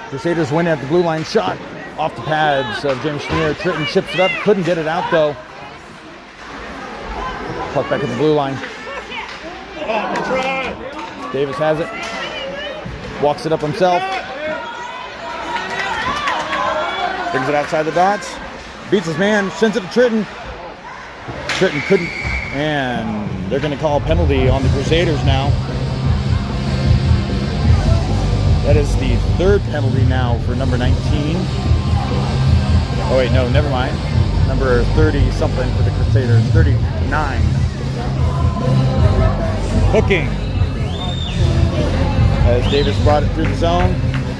Crusaders win at the blue line. Shot off the pads of James Schneer. Tritton chips it up. Couldn't get it out though. Puck back at the blue line. Davis has it. Walks it up himself. Brings it outside the dots. Beats his man. Sends it to Tritton. Tritton couldn't. And they're going to call a penalty on the Crusaders now. That is the third penalty now for number 19. Oh wait, no, never mind. Number 30 something for the Crusaders. 39. Hooking. As Davis brought it through the zone.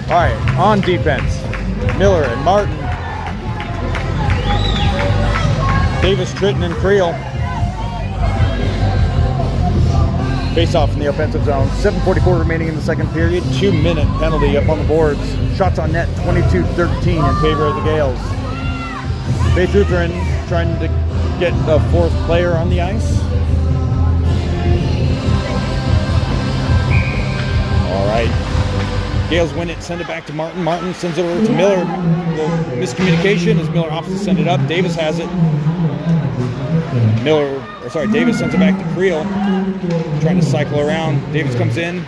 All right, on defense. Miller and Martin. Davis, Tritton, and Creel. Face off in the offensive zone. 7:44 remaining in the second period. 2-minute penalty up on the boards. Shots on net 22-13 in favor of the Gales. Faith Lutheran trying to get a fourth player on the ice. All right. Gales win it, send it back to Martin. Martin sends it over to Miller. The miscommunication as Miller opts to send it up. Davis has it. Davis sends it back to Creel. Trying to cycle around. Davis comes in.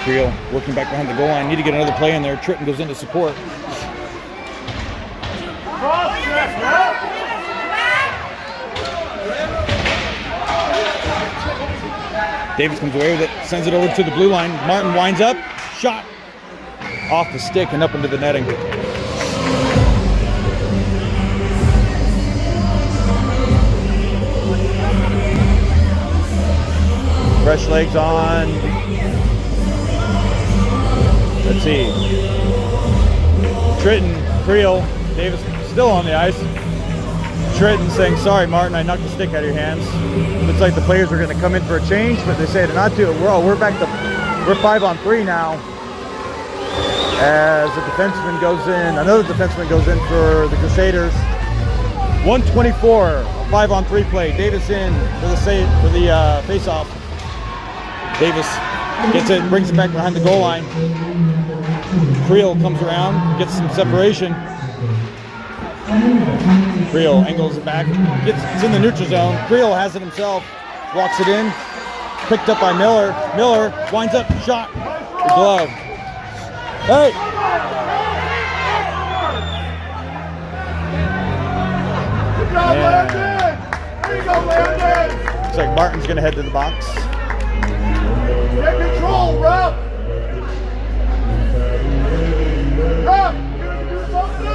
Creel working back behind the goal line. Need to get another play in there. Tritton goes in to support. Davis comes away with it, sends it over to the blue line. Martin winds up, shot off the stick and up into the netting. Fresh legs on. Let's see. Tritton, Creel, Davis still on the ice. Tritton saying, "Sorry, Martin, I knocked the stick out of your hands." Looks like the players are going to come in for a change, but they say not to. We're 5-on-3 now. As a defenseman goes in, another defenseman goes in for the Crusaders. 1:24, 5-on-3 play. Davis in for the face-off. Davis gets it, brings it back behind the goal line. Creel comes around, gets some separation. Creel angles it back, it's in the neutral zone. Creel has it himself, walks it in, picked up by Miller. Miller winds up, shot, the glove. Hey! Good job, Landon! There you go, Landon! Looks like Martin's gonna head to the box. Get control, ref! Ref! You gonna do something?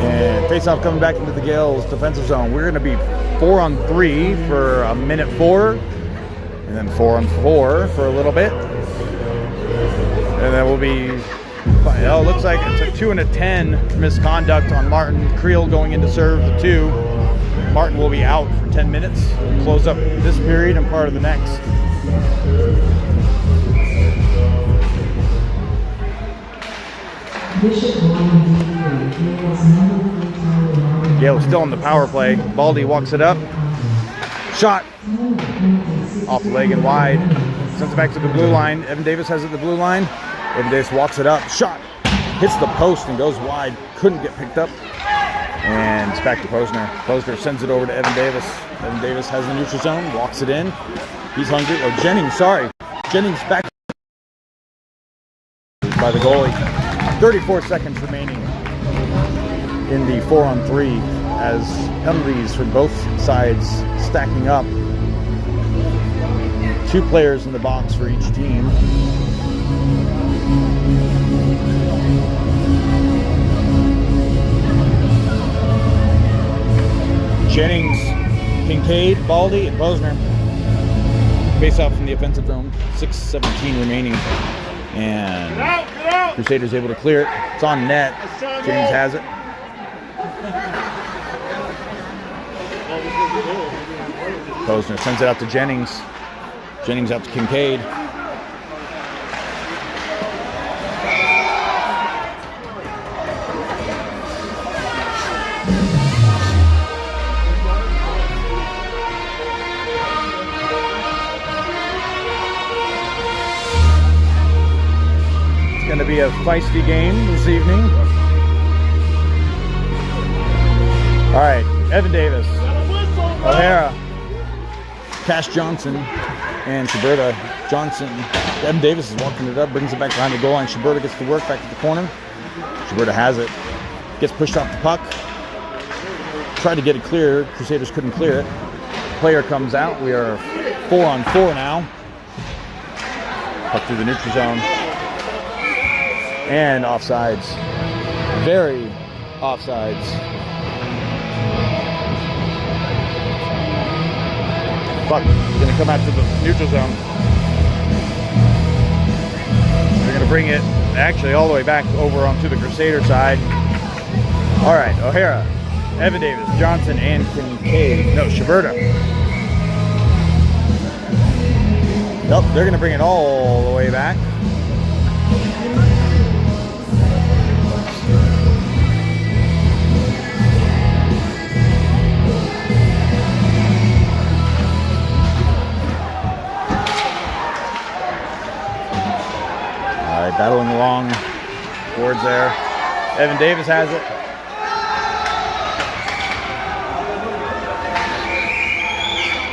And face-off coming back into the Gales defensive zone. We're going to be 4-on-3 for a minute 4, and then 4-on-4 for a little bit, and then we'll be. Oh, it looks like it's a 2 and a 10 misconduct on Martin. Creel going in to serve the 2. Martin will be out for 10 minutes. We'll close up this period and part of the next. Yale still on the power play. Baldy walks it up. Shot. off the leg and wide. Sends it back to the blue line. Evan Davis has it at the blue line. Evan Davis walks it up. Shot. Hits the post and goes wide. Couldn't get picked up. And it's back to Posner. Posner sends it over to Evan Davis. Evan Davis has the neutral zone. Walks it in. He's hungry. Oh, Jennings, sorry. Jennings back by the goalie. 34 seconds remaining in the 4-on-3 as penalties from both sides stacking up. 2 players in the box for each team. Jennings, Kincaid, Baldy, and Posner. Face off from the offensive zone. 6:17 remaining. And Crusaders able to clear it. It's on net. Jennings has it. Posner sends it out to Jennings. Jennings out to Kincaid. It's going to be a feisty game this evening. All right, Evan Davis, O'Hara, Cash Johnson, and Shiberta. Johnson, Evan Davis is walking it up, brings it back behind the goal line. Shiberta gets to work back at the corner. Shiberta has it. Gets pushed off the puck. Tried to get it clear. Crusaders couldn't clear it. Player comes out. We are 4-on-4 now. Puck through the neutral zone. And offsides. Very offsides. Puck going to come out to the neutral zone. They're going to bring it actually all the way back over onto the Crusader side. All right, O'Hara, Evan Davis, Johnson, and Kincaid. No, Shiberta. Nope, they're going to bring it all the way back. Battling along towards there. Evan Davis has it.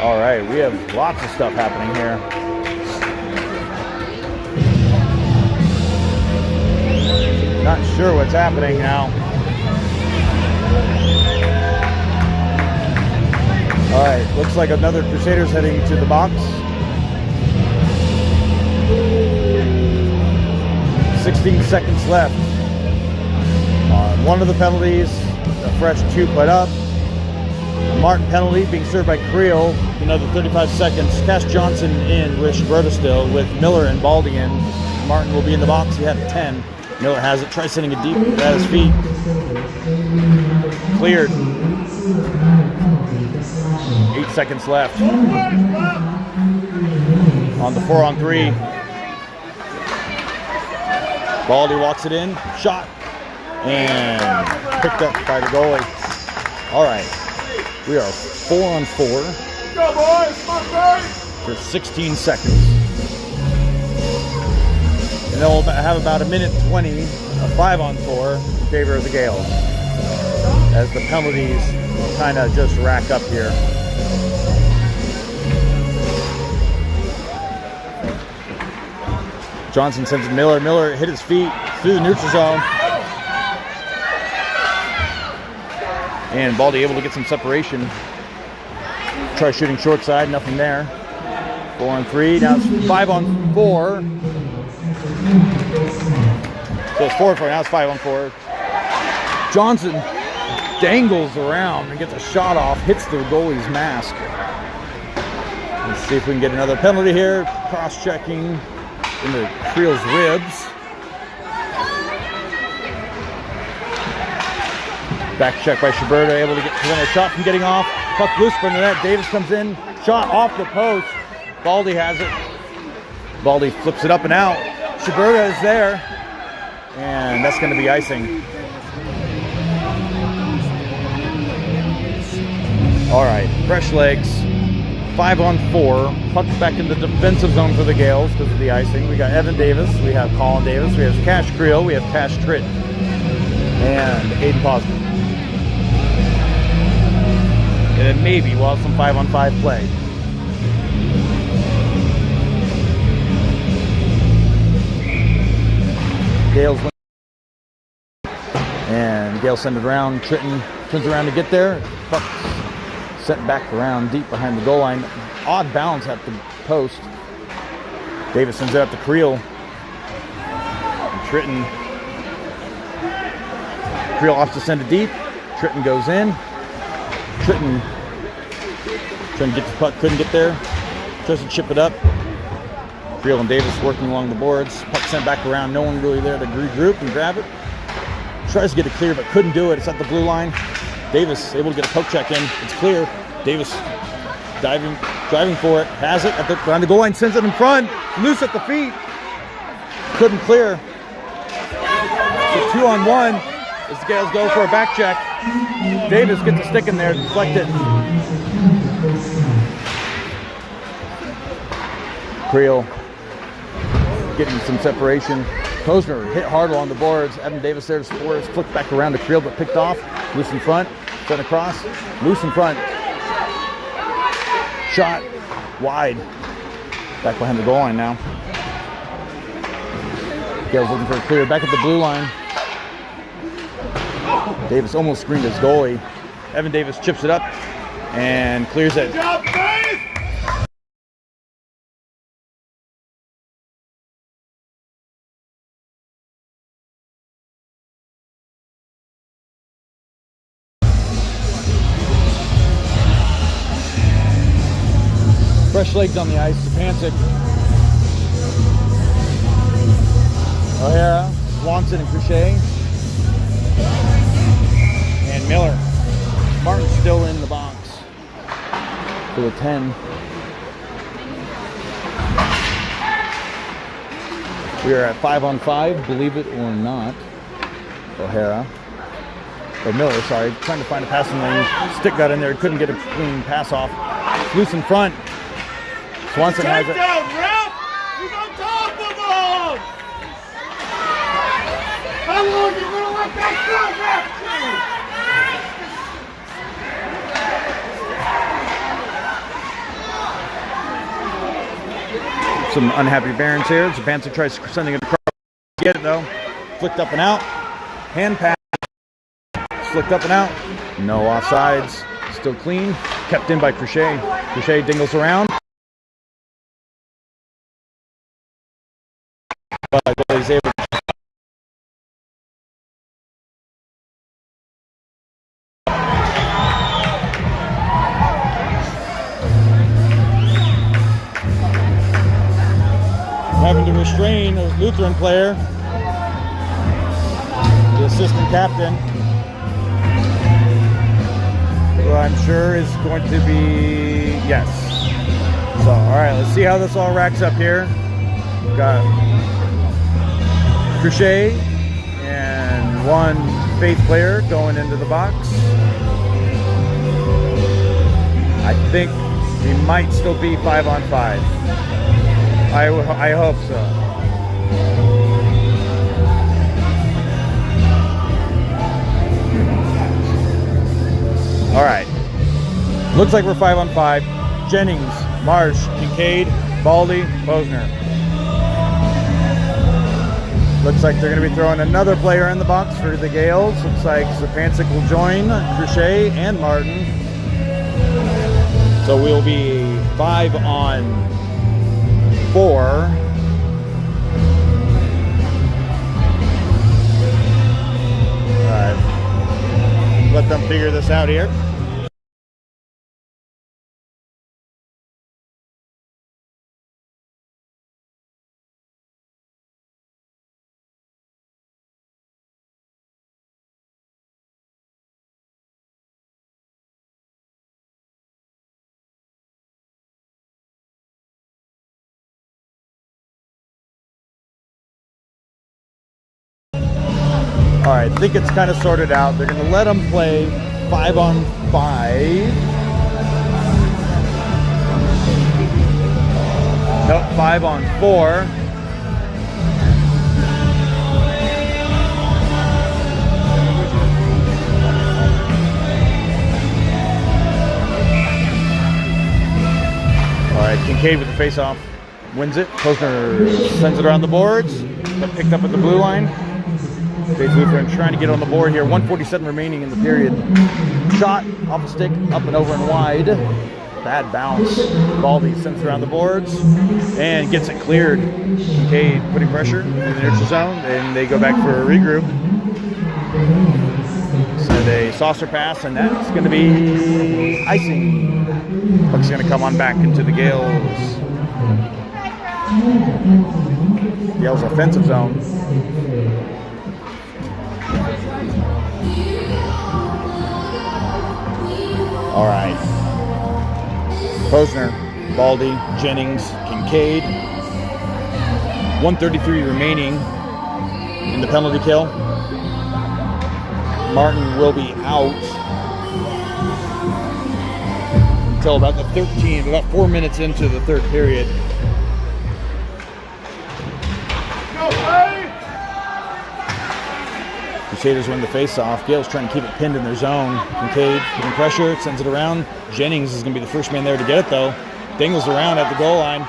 All right, we have lots of stuff happening here. Not sure what's happening now. All right, looks like another Crusaders heading to the box. 16 seconds left. On one of the penalties, a fresh 2 put up. Martin penalty being served by Creel. Another 35 seconds. Cash Johnson in with Shiberta still, with Miller and Baldy in. Martin will be in the box. He had a 10. Miller has it. Tries sending it deep at his feet. Cleared. 8 seconds left. On the 4-on-3. Baldy walks it in, shot, and picked up by the goalie. All right, we are 4-on-4 for 16 seconds. And then we'll have about 1:20 of 5-on-4 in favor of the Gales, as the penalties kind of just rack up here. Johnson sends it Miller. Miller hit his feet through the neutral zone. And Baldy able to get some separation. Try shooting short side, nothing there. 4-on-3, now it's 5-on-4. So it's 4-on-4, now it's 5-on-4. Johnson dangles around and gets a shot off, hits the goalie's mask. Let's see if we can get another penalty here. Cross-checking into Creel's ribs. Back check by Shiberta, able to prevent a shot from getting off. Puck loose from the net. Davis comes in, shot off the post. Baldy has it. Baldy flips it up and out. Shiberta is there, and that's going to be icing. All right, fresh legs. 5-on-4. Puck's back in the defensive zone for the Gales because of the icing. We got Evan Davis, we have Colin Davis, we have Cash Creel, we have Cash Tritt, and Aiden Posner. And then maybe we'll have some 5-on-5 play. Gales win. And Gale send it around. Tritton turns around to get there. Puck's sent back around deep behind the goal line. Odd bounce at the post. Davis sends it up to Creel. And Tritton. Creel opts to send it deep. Tritton goes in. Tritton trying to get the puck, couldn't get there. Tries to chip it up. Creel and Davis working along the boards. Puck sent back around. No one really there to regroup and grab it. Tries to get it clear, but couldn't do it. It's at the blue line. Davis able to get a poke check in. It's clear. Davis driving for it. Has it behind the goal line. Sends it in front. Loose at the feet. Couldn't clear. So 2-on-1 as the Gales go for a back check. Davis gets a stick in there, deflect it. Creel getting some separation. Posner hit hard along the boards. Evan Davis there to score. It's flicked back around to Creel, but picked off. Loose in front. Sent across. Loose in front. Shot wide. Back behind the goal line now. Gales looking for a clear. Back at the blue line. Davis almost screened his goalie. Evan Davis chips it up and clears it. Good job, Dave! Fresh legs on the ice. Stepancic. O'Hara, Swanson, and Crochet. And Miller. Martin's still in the box for the 10. We are at 5-on-5, believe it or not. O'Hara. Or Miller, sorry. Trying to find a passing lane. Stick got in there. Couldn't get a clean pass off. Loose in front. Swanson has it. Down, Ralph! He's on top of him! How long are you going to let that go, Ralph? Some unhappy Barons here. Stepancic tries sending it across. Get it though. Flicked up and out. Hand pass. Flicked up and out. No offsides. Still clean. Kept in by Crochet. Crochet dingles around. But he's able to having to restrain a Lutheran player, the assistant captain, who I'm sure is going to be, yes. So, all right, let's see how this all racks up here. We've got Crochet and one Faith player going into the box. I think we might still be 5-on-5. I hope so. All right. Looks like we're 5-on-5. Jennings, Marsh, Kincaid, Baldy, Posner. Looks like they're going to be throwing another player in the box for the Gales. Looks like Stepancic will join Crochet and Martin. So we'll be 5-on-4. All right. Let them figure this out here. All right, I think it's kind of sorted out. They're going to let them play 5-on-5. 5-on-4. All right, Kincaid with the face-off wins it. Posner sends it around the boards, but picked up at the blue line. Faith Lutheran trying to get on the board here. 1:47 remaining in the period. Shot off the stick, up and over and wide. Bad bounce. Baldy sends it around the boards and gets it cleared. Kincaid putting pressure in the neutral zone, and they go back for a regroup. Send a saucer pass, and that's going to be icing. Puck's going to come on back into the Gales. Gales offensive zone. All right. Posner, Baldy, Jennings, Kincaid. 1:33 remaining in the penalty kill. Martin will be out until about about 4 minutes into the third period. Crusaders win the face-off. Gales trying to keep it pinned in their zone. Kincaid putting pressure, sends it around. Jennings is going to be the first man there to get it, though. Dangles around at the goal line.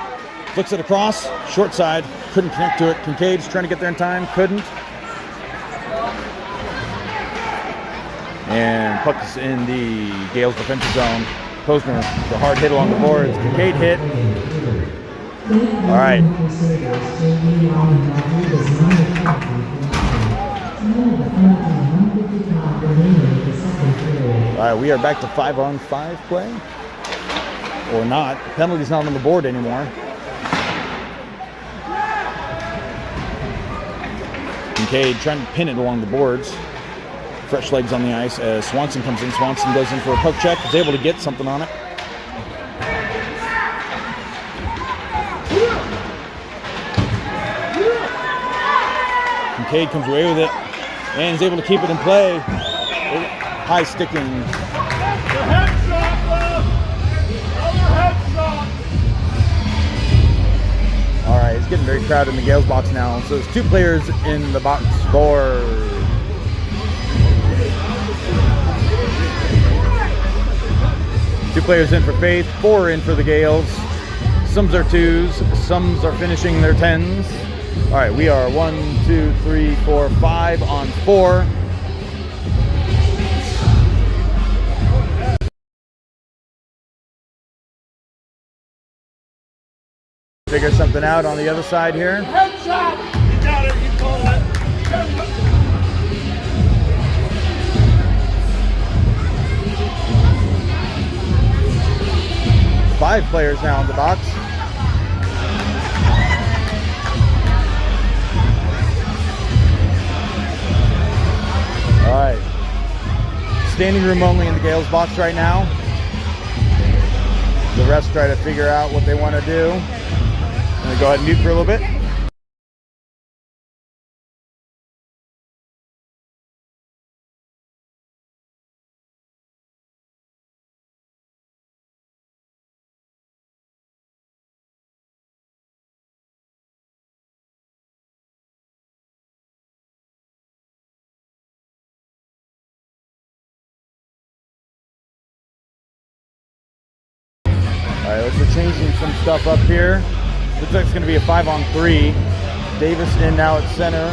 Flicks it across, short side. Couldn't connect to it. Kincaid's trying to get there in time. Couldn't. And puck is in the Gales defensive zone. Posner, the hard hit along the boards. Kincaid hit. All right. All right, we are back to 5-on-5 play. Or not. Penalty's not on the board anymore. Kincaid trying to pin it along the boards. Fresh legs on the ice as Swanson comes in. Swanson goes in for a poke check. Is able to get something on it. Kincaid comes away with it and is able to keep it in play. High sticking. All right, it's getting very crowded in the Gales box now. So there's 2 players in the box for 2 players in for Faith, 4 in for the Gales. Somes are 2s, somes are finishing their 10s. All right, we are 1, 2, 3, 4, 5-on-4. Figure something out on the other side here. Headshot! You got it, you call it. 5 players now in the box. All right. Standing room only in the Gales box right now. The refs try to figure out what they want to do. I'm going to go ahead and mute for a little bit. All right, let's be changing some stuff up here. Looks like it's going to be a 5-on-3. Davis in now at center.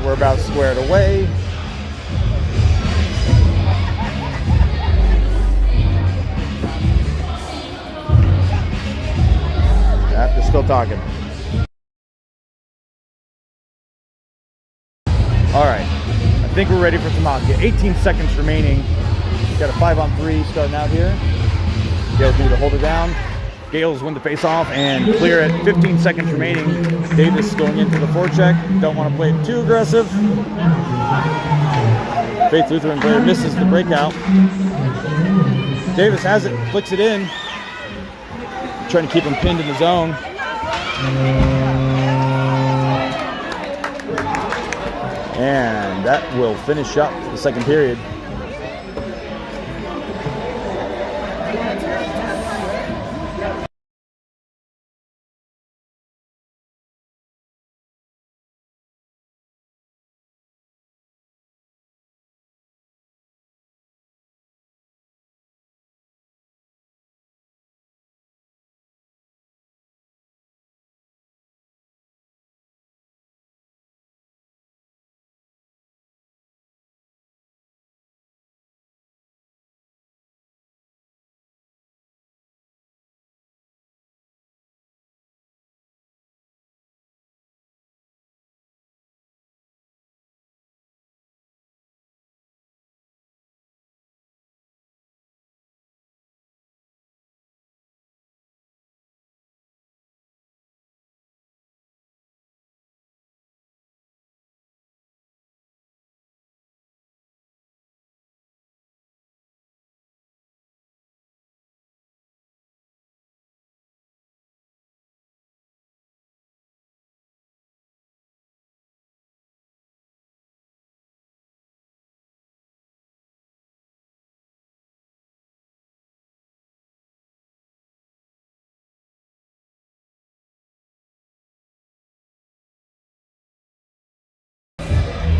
We're about squared away. Yeah, they're still talking. All right, I think we're ready for some hockey. 18 seconds remaining. Got a 5-on-3 starting out here. Gales need to hold it down. Gales win the face-off and clear it. 15 seconds remaining. Davis going into the forecheck. Don't want to play it too aggressive. Faith Lutheran player misses the breakout. Davis has it, flicks it in. Trying to keep him pinned in the zone. And that will finish up the second period.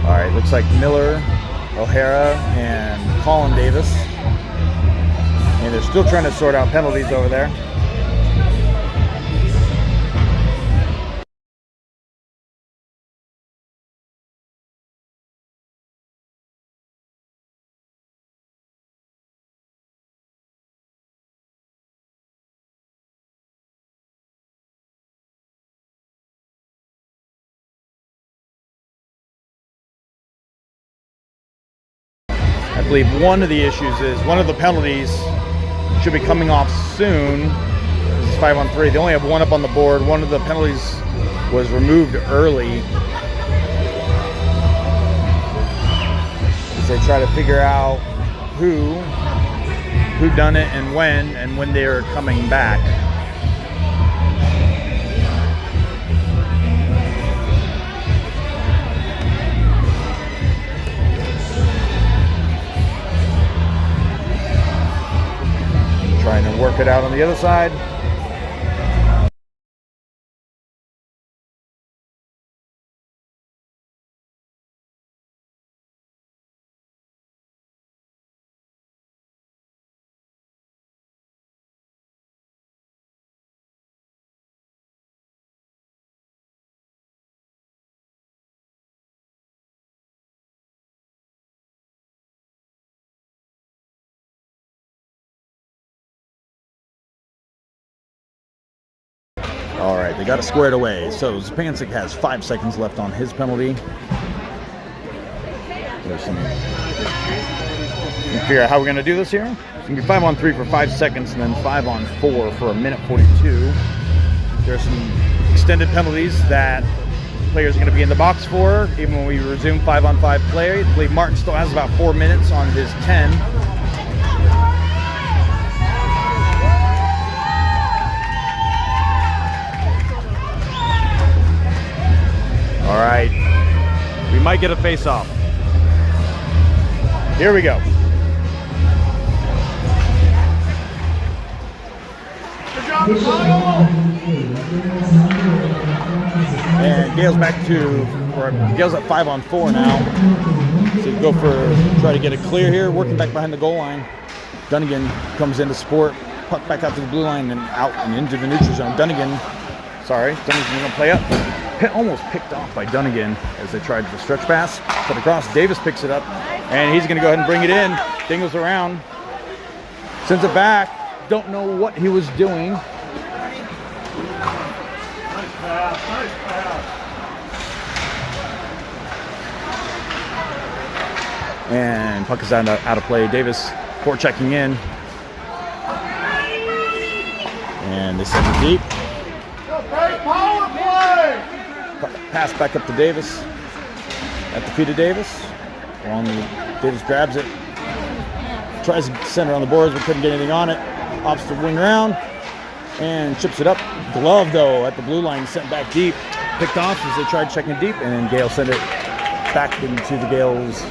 All right, looks like Miller, O'Hara, and Colin Davis. And they're still trying to sort out penalties over there. I believe one of the issues is one of the penalties should be coming off soon. This is 5-on-3. They only have one up on the board. One of the penalties was removed early as they try to figure out who done it and when they are coming back. Trying to work it out on the other side. All right, they got it squared away. So Zupancic has 5 seconds left on his penalty. There's some. Figure out how we're going to do this here. It's going to be 5-on-3 for 5 seconds, and then 5-on-4 for 1:42. There's some extended penalties that players are going to be in the box for, even when we resume 5-on-5 play. I believe Martin still has about 4 minutes on his 10. All right, we might get a face-off. Here we go. And Gale's back to, or Gale's at 5-on-4 now. So go try to get it clear here, working back behind the goal line. Dunnigan comes in to support, puck back out to the blue line and out and into the neutral zone. Dunnigan's gonna play up. Almost picked off by Dunnigan as they tried the stretch pass. Put across, Davis picks it up, and he's gonna go ahead and bring it in. Dingles around, sends it back. Don't know what he was doing. And puck is out of play. Davis forechecking in. And they send it deep. Power play! Pass back up to Davis. At the feet of Davis. Davis grabs it. Tries to center on the boards, but couldn't get anything on it. Opts to wing around. And chips it up. Glove, though, at the blue line, sent back deep. Picked off as they tried checking deep. And then Gale sent it back into the Gales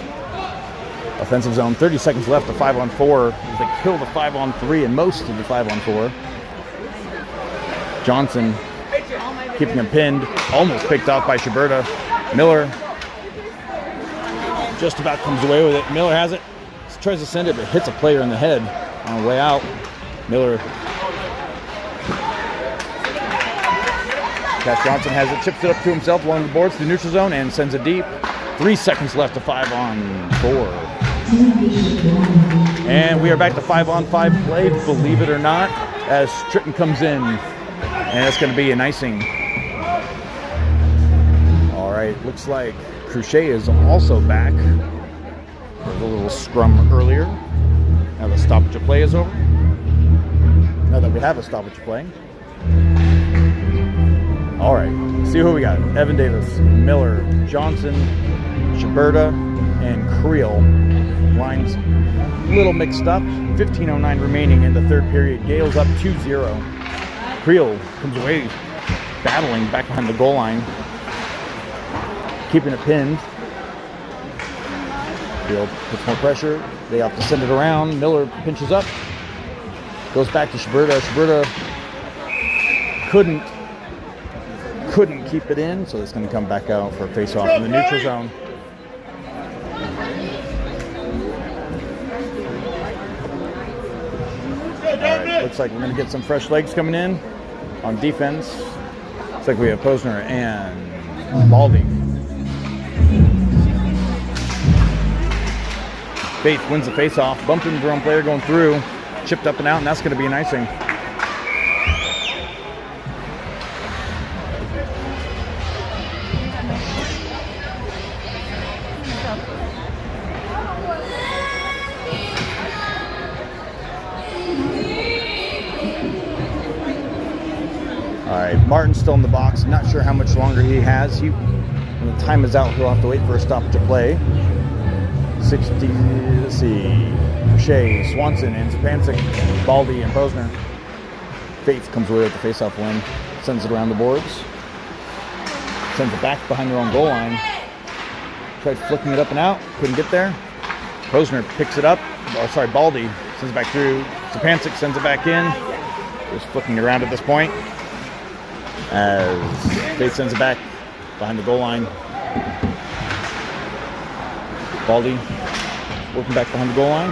offensive zone. 30 seconds left, a 5-on-4. They kill the 5-on-3 and most of the 5-on-4. Johnson keeping him pinned, almost picked off by Shiberta. Miller just about comes away with it. Miller has it, tries to send it, but hits a player in the head on the way out. Miller. Cash Johnson has it, chips it up to himself along the boards to the neutral zone and sends it deep. 3 seconds left, a 5-on-4. And we are back to 5-on-5 play, believe it or not, as Tritton comes in. And it's going to be an icing. All right, looks like Crochet is also back. There was a little scrum earlier. Now the stoppage of play is over. Now that we have a stoppage of play. All right, see who we got. Evan Davis, Miller, Johnson, Shiberta, and Creel. Lines a little mixed up. 15:09 remaining in the third period. Gales up 2-0. Creel comes away, battling back behind the goal line, keeping it pinned. Creel puts more pressure. They have to send it around. Miller pinches up, goes back to Shiberta. Shiberta couldn't keep it in, so it's going to come back out for a face-off in the neutral zone. All right, looks like we're going to get some fresh legs coming in on defense. Looks like we have Posner and Baldy. Faith wins the face-off, bumped into the wrong player going through, chipped up and out, and that's going to be an icing. All right, Martin's still in the box. Not sure how much longer he has. When the time is out, he'll have to wait for a stoppage of play. 60, let's see, Shea, Swanson, and Zapancic, Baldy, and Posner. Faith comes away with the face-off win. Sends it around the boards. Sends it back behind their own goal line. Tried flicking it up and out. Couldn't get there. Posner picks it up. Oh, sorry, Baldy sends it back through. Zapancic sends it back in. Just flicking it around at this point. As Faith sends it back behind the goal line. Baldy working back behind the goal line.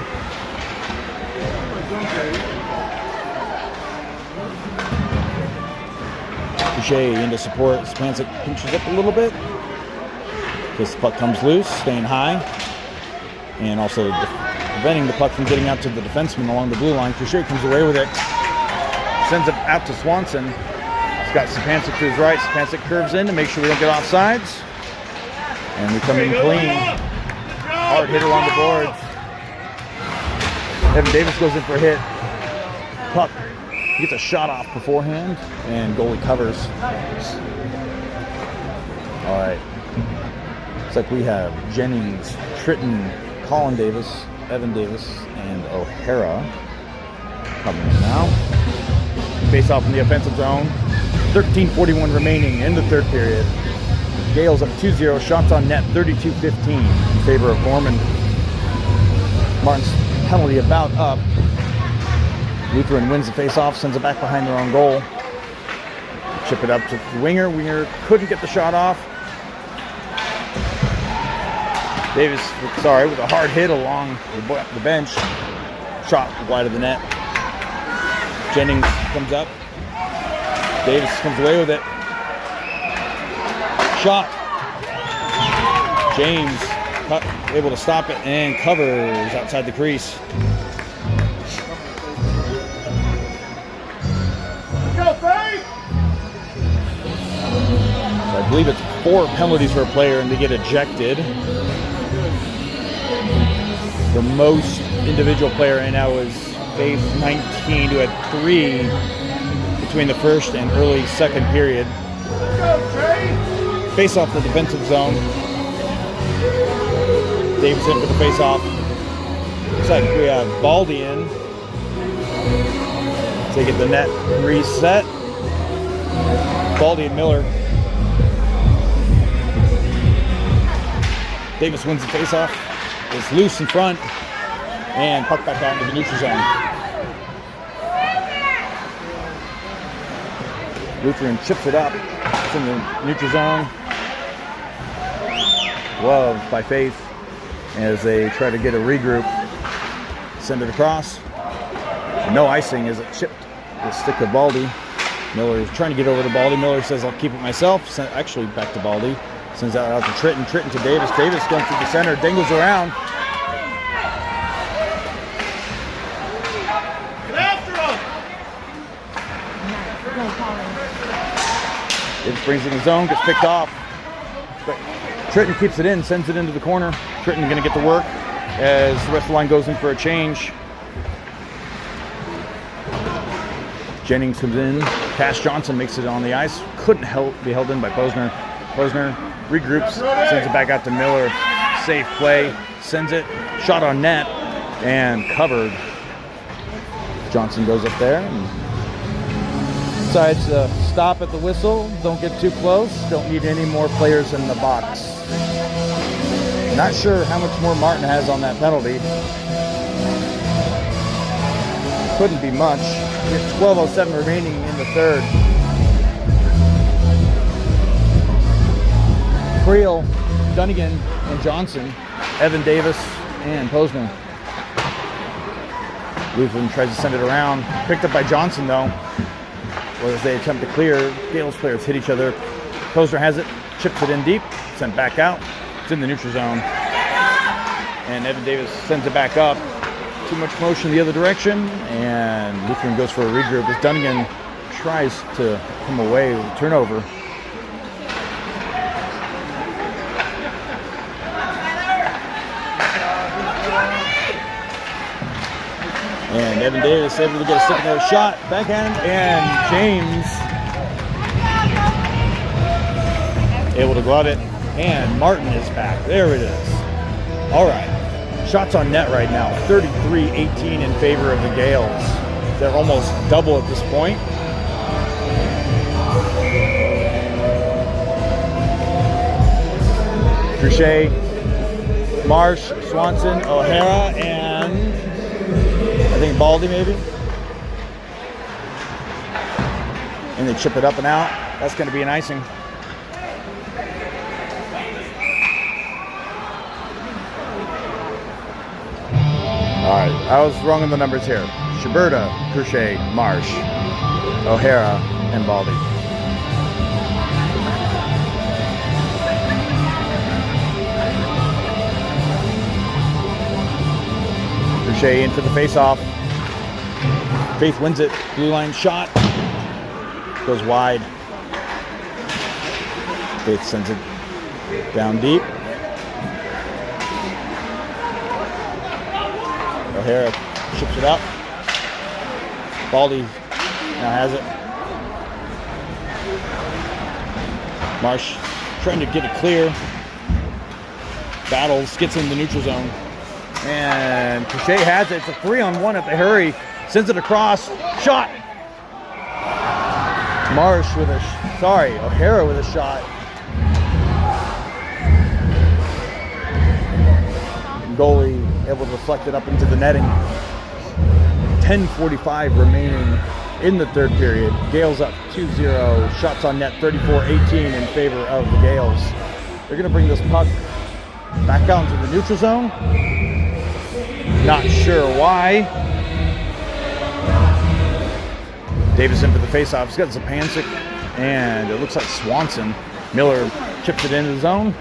Boucher into support. Spancic pinches up a little bit. This puck comes loose, staying high. And also preventing the puck from getting out to the defenseman along the blue line. Boucher comes away with it. Sends it out to Swanson. He's got Spancic to his right. Spancic curves in to make sure we don't get offsides. And we come in clean. Hard hit along the boards. Evan Davis goes in for a hit. Puck gets a shot off beforehand, and goalie covers. All right. Looks like we have Jennings, Tritton, Colin Davis, Evan Davis, and O'Hara coming in now. Face off in the offensive zone. 13:41 remaining in the third period. Gales up 2-0, shots on net 32-15 in favor of Gorman. Martin's penalty about up. Lutheran wins the face-off, sends it back behind their own goal. Chip it up to the winger. Winger couldn't get the shot off. Davis, with a hard hit along the bench. Shot wide of the net. Jennings comes up. Davis comes away with it. Shot. James able to stop it and covers outside the crease. So I believe it's 4 penalties for a player and they get ejected. The most individual player right now is Faith 19, who had 3 between the first and early second period. Face off the defensive zone. Davis in for the face off. Looks like we have Baldy in. So they get the net reset. Baldy and Miller. Davis wins the faceoff. It's loose in front. And puck back out into the neutral zone. Lutheran chips it up. It's in the neutral zone. Glove by Faith as they try to get a regroup. Send it across. No icing as it chipped the stick of Baldy. Miller is trying to get over to Baldy. Miller says, I'll keep it myself. Actually, back to Baldy. Sends that out to Tritton. Tritton to Davis. Davis going through the center. Dingles around. Get after him! Davis brings it in the zone. Gets picked off. But Tritton keeps it in. Sends it into the corner. Tritton going to get to work as the rest of the line goes in for a change. Jennings comes in. Cash Johnson makes it on the ice. Couldn't be held in by Posner. Posner regroups, sends it back out to Miller. Safe play, sends it. Shot on net and covered. Johnson goes up there and decides to stop at the whistle. Don't get too close. Don't need any more players in the box. Not sure how much more Martin has on that penalty. Couldn't be much. We have 12:07 remaining in the third. Creel, Dunnigan, and Johnson. Evan Davis and Posner. Lutheran tries to send it around. Picked up by Johnson though. As they attempt to clear, Gales players hit each other. Posner has it, chips it in deep, sent back out. It's in the neutral zone. And Evan Davis sends it back up. Too much motion the other direction, and Lutheran goes for a regroup as Dunnigan tries to come away with a turnover. And Evan Davis able to get a secondary shot, backhand, and James able to glove it, and Martin is back. There it is. All right. Shots on net right now, 33-18 in favor of the Gales. They're almost double at this point. Crochet, Marsh, Swanson, O'Hara, and I think Baldy maybe. And they chip it up and out. That's going to be an icing. All right, I was wrong on the numbers here. Shiberta, Crochet, Marsh, O'Hara, and Baldy. Crochet in for the face-off. Faith wins it. Blue line shot. Goes wide. Faith sends it down deep. O'Hara ships it up. Baldy now has it. Marsh trying to get it clear. Battles, gets in the neutral zone. And Crochet has it. It's a 3-on-1 if they hurry. Sends it across. Shot. Marsh with O'Hara with a shot. Goalie able to deflect it up into the netting. 10:45 remaining in the third period. Gales up 2-0. Shots on net 34-18 in favor of the Gales. They're going to bring this puck back out into the neutral zone. Not sure why. Davis in for the faceoff. He's got Zapancic, and it looks like Swanson. Miller chips it into the zone.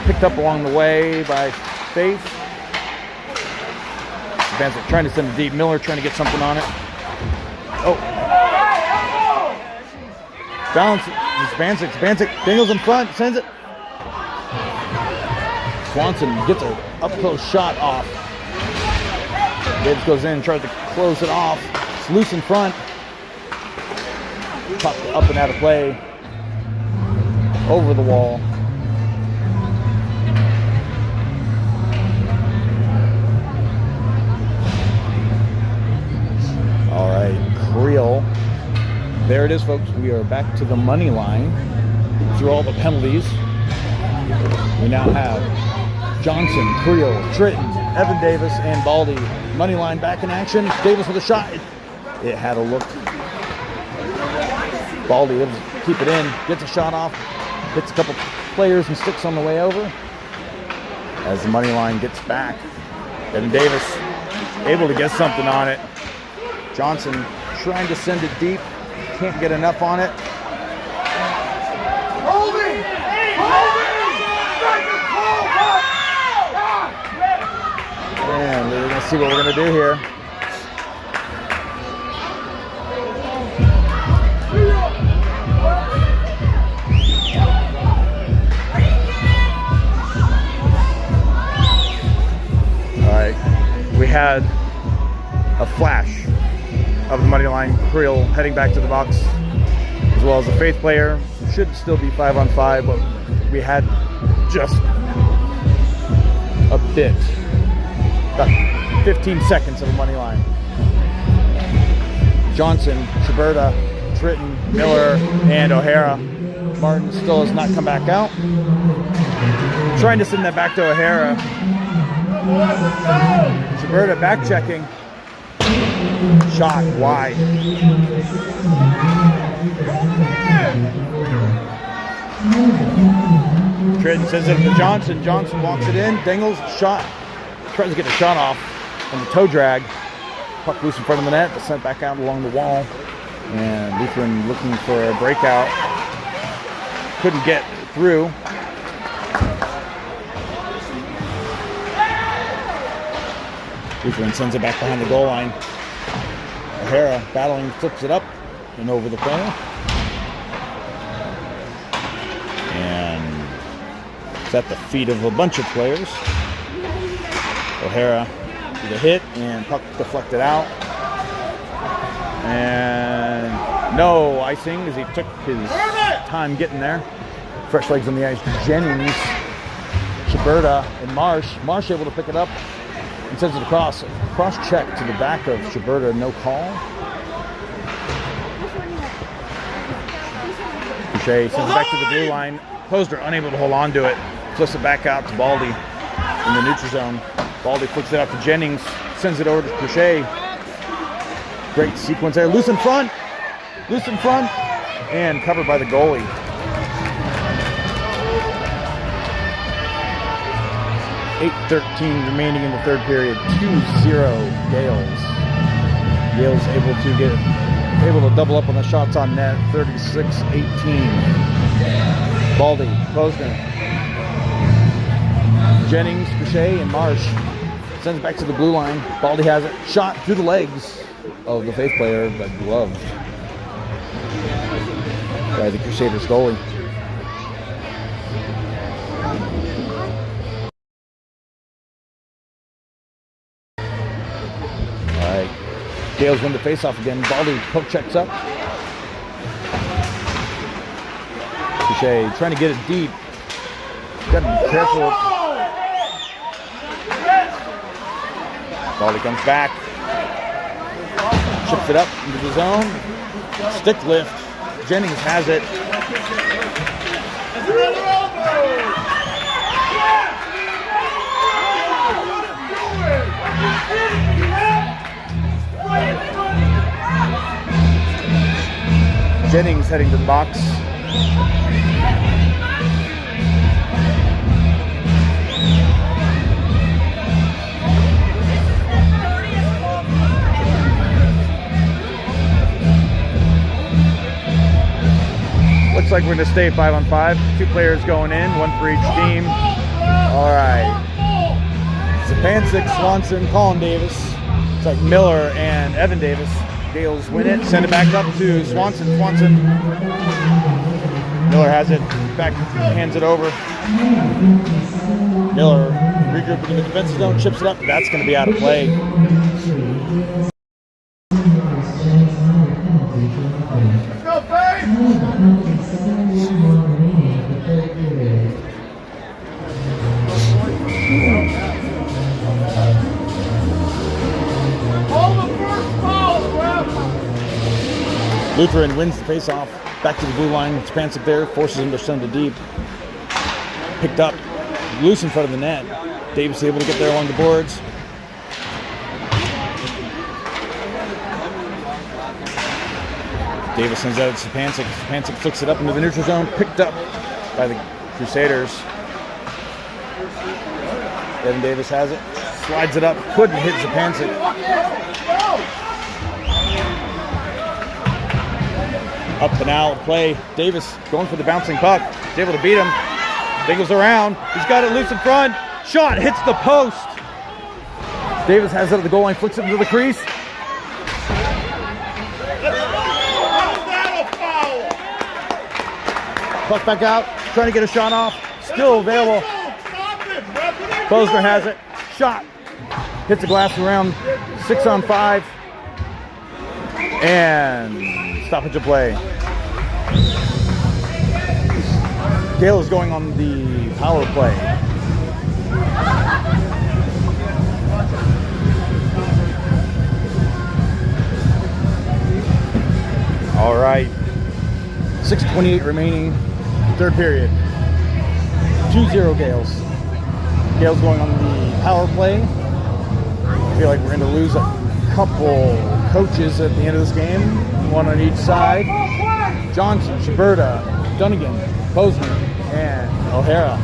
Picked up along the way by Faith. Zapancic trying to send it deep. Miller trying to get something on it. Oh. Balance. Zapancic. Dingles in front. Sends it. Swanson gets an up-close shot off. Davis goes in, tries to close it off. It's loose in front. Popped up and out of play. Over the wall. All right, Creel. There it is, folks. We are back to the money line. Through all the penalties, we now have Johnson, Creel, Tritton, Evan Davis, and Baldy. Money line back in action. Davis with a shot. It had a look. Baldy able to keep it in, gets a shot off, hits a couple players and sticks on the way over. As the money line gets back, Evan Davis able to get something on it. Johnson trying to send it deep, can't get enough on it. Holding! And we're going to see what we're going to do here. All right, we had a flash of the money line Creel heading back to the box, as well as a faith player. Should still be 5-on-5, but we had just a bit, about 15 seconds of a money line. Johnson, Schuberta, Tritton, Miller, and O'Hara. Martin still has not come back out. Trying to send that back to O'Hara. Schuberta back checking. Shot wide. Tritton sends it to Johnson. Johnson walks it in. Dangles shot. Tries to get the shot off on the toe drag. Puck loose in front of the net, but sent back out along the wall. And Lutheran looking for a breakout. Couldn't get through. Lutheran sends it back behind the goal line. O'Hara battling, flips it up and over the corner. And it's at the feet of a bunch of players. O'Hara with a hit and puck deflected out. And no icing as he took his time getting there. Fresh legs on the ice. Jennings, Schuberta, and Marsh. Marsh able to pick it up and sends it across. Cross check to the back of Schuberta, no call. Boucher sends it back to the blue line. Posner unable to hold on to it. Flips it back out to Baldy in the neutral zone. Baldy flicks it out to Jennings. Sends it over to Boucher. Great sequence there. Loose in front. Loose in front. And covered by the goalie. .8:13 remaining in the third period. 2-0 Gales. Gales able to double up on the shots on net. 36-18. Baldy, Posner, Jennings, Boucher, and Marsh. Sends it back to the blue line. Baldy has it. Shot through the legs of the faith player, but gloved by the Crusaders goalie. Gales win the faceoff again. Baldy poke checks up. Boucher trying to get it deep. Got to be careful. Baldy comes back. Chips it up into the zone. Stick lift. Jennings has it. Jennings heading to the box. Looks like we're going to stay 5-on-5. 2 players going in, 1 for each team. All right. Zapancic, Swanson, Colin Davis. It's like Miller and Evan Davis. Gales win it, send it back up to Swanson. Swanson. Miller has it, back, hands it over. Miller regrouping in the defensive zone, chips it up. That's going to be out of play. Let's go, Faith! Lutheran wins the face-off. Back to the blue line. Spancic there, forces him to send it deep. Picked up, loose in front of the net. Davis able to get there along the boards. Davis sends out to Stepancic. Stepancic flicks it up into the neutral zone, picked up by the Crusaders. Evan Davis has it, slides it up, couldn't hit Stepancic. Up and out play. Davis going for the bouncing puck. He's able to beat him. Dingles around. He's got it loose in front. Shot hits the post. Davis has it at the goal line, flicks it into the crease. Puck back out, trying to get a shot off. Still available. Posner has it. Shot. Hits the glass around 6-on-5. And stoppage of play. Gale is going on the power play. All right. 6:28 remaining. Third period. 2-0 Gales. Gales going on the power play. I feel like we're going to lose a couple coaches at the end of this game. One on each side. Johnson, Shiberta, Dunnigan, Posner, and O'Hara.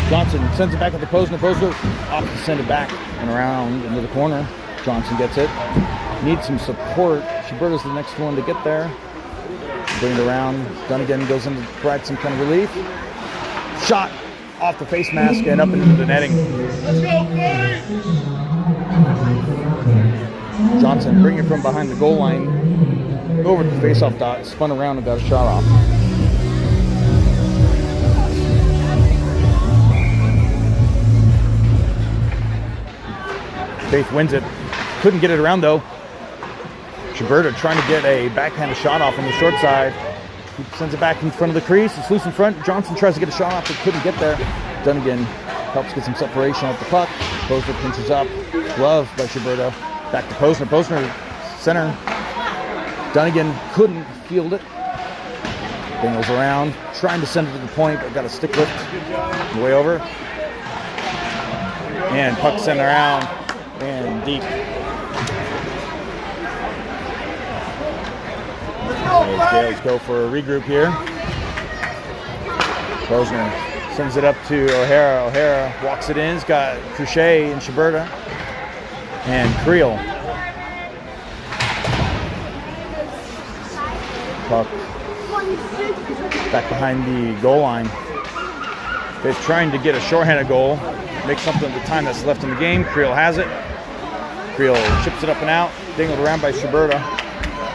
Johnson sends it back at the Posner. Posner off to send it back and around into the corner. Johnson gets it. Needs some support. Shiberta's the next one to get there. Bring it around. Dunnigan goes in to provide some kind of relief. Shot off the face mask and up into the netting. Let's go, boys! Johnson bring it from behind the goal line over to the face-off dot, spun around and got a shot off. Faith wins it. Couldn't get it around though. Shiberta trying to get a backhanded shot off on the short side. He sends it back in front of the crease. It's loose in front. Johnson tries to get a shot off but couldn't get there. Dunnigan helps get some separation off the puck. Posner pinches up. Glove by Shiberta. Back to Posner. Posner center. Dunnigan couldn't field it. Dingles around. Trying to send it to the point but got a stick lift. Way over. And puck sent around and deep. Gales go for a regroup here. Posner sends it up to O'Hara. O'Hara walks it in. He's got Crochet and Shiberta and Creel. Puck back behind the goal line. They're trying to get a shorthanded goal, make something of the time that's left in the game. Creel has it. Creel chips it up and out, dingled around by Shiberta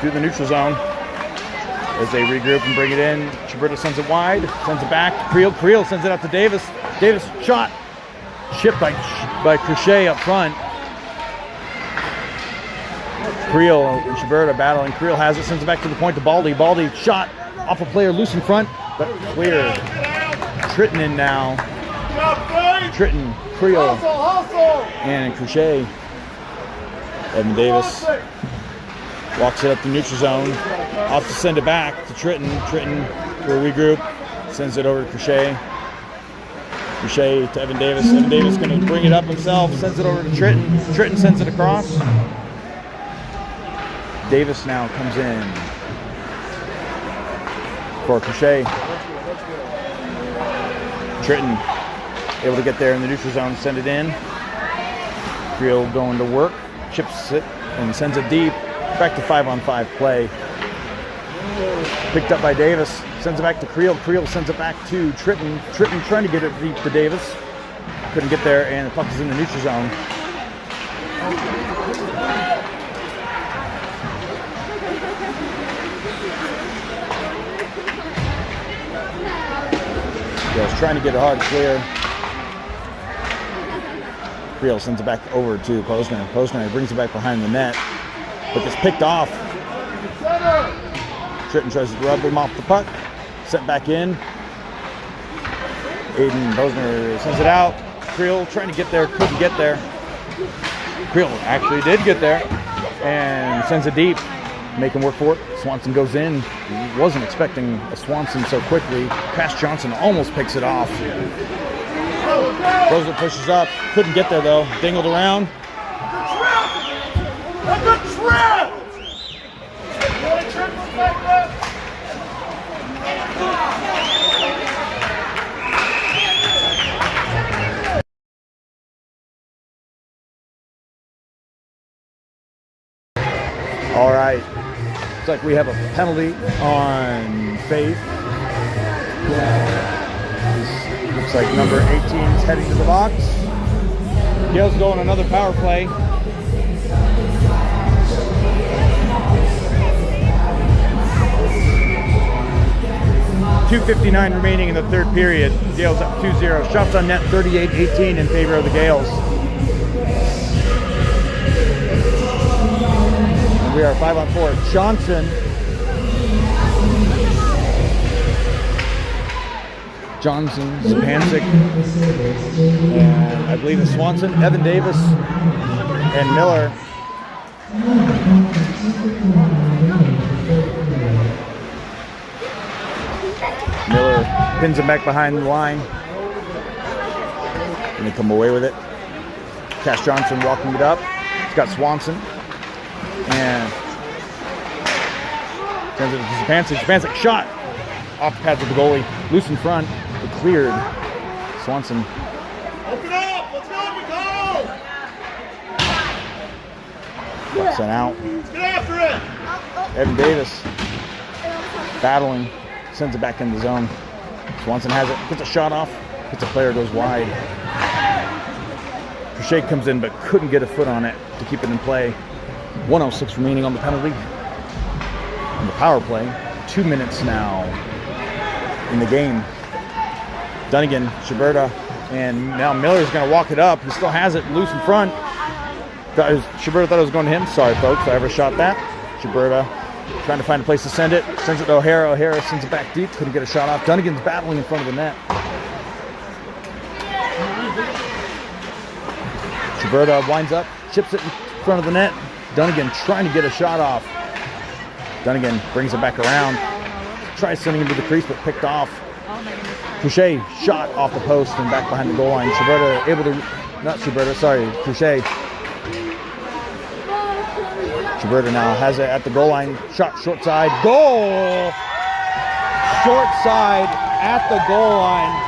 through the neutral zone. As they regroup and bring it in, Shiberta sends it wide, sends it back to Creel. Creel sends it out to Davis. Davis shot, chipped by Crochet up front. Creel and Shiberta battling. Creel has it, sends it back to the point to Baldy. Baldy shot off a player loose in front, but clear. Tritton in now. Tritton, Creel, and Crochet. Evan Davis walks it up the neutral zone. Off to send it back to Tritton. Tritton for a regroup. Sends it over to Crochet. Crochet to Evan Davis. Evan Davis going to bring it up himself. Sends it over to Tritton. Tritton sends it across. Davis now comes in for Crochet. Tritton able to get there in the neutral zone. Send it in. Creel going to work. Chips it and sends it deep. Back to 5-on-5 play. Picked up by Davis. Sends it back to Creel. Creel sends it back to Tritton. Tritton trying to get it deep to Davis. Couldn't get there, and the puck is in the neutral zone. Creel trying to get it hard clear. Creel sends it back over to Posner. Posner brings it back behind the net. But it's picked off. Tritton tries to rub him off the puck. Sent back in. Aiden Posner sends it out. Creel trying to get there, couldn't get there. Creel actually did get there and sends it deep. Make him work for it. Swanson goes in. He wasn't expecting a Swanson so quickly. Cass Johnson almost picks it off. Throws it, pushes up. Couldn't get there though. Dingled around. All right. Looks like we have a penalty on Faith. Looks like number 18 is heading to the box. Gale's going another power play. .259 remaining in the third period. Gale's up 2-0. Shots on net 38-18 in favor of the Gales. And we are 5-on-4. Johnson. Zapancic, and I believe it's Swanson, Evan Davis, and Miller. Miller pins him back behind the line. And they come away with it. Cash Johnson walking it up. It's got Swanson. And turns it to Zapancic. Zapancic shot off the pads of the goalie. Loose in front. It cleared. Swanson. Open up! Let's go, Nicole! Sent out. Let's get after it! Evan Davis battling. Sends it back in the zone. Swanson has it. Gets a shot off. Gets a player, goes wide. Crochet comes in but couldn't get a foot on it to keep it in play. 1:06 remaining on the penalty. On the power play. 2 minutes now in the game. Dunnigan, Shiberta, and now Miller's going to walk it up. He still has it loose in front. Shiberta thought it was going to him. Sorry, folks. I overshot that. Shiberta trying to find a place to send it. Sends it to O'Hara. O'Hara sends it back deep. Couldn't get a shot off. Dunnigan's battling in front of the net. Shiberta winds up, chips it in front of the net. Dunnigan trying to get a shot off. Dunnigan brings it back around. Tries sending him to the crease, but picked off. Crochet shot off the post and back behind the goal line. Shiberta able to, Crochet. Shiberta now has it at the goal line. Shot short side, goal! Short side at the goal line.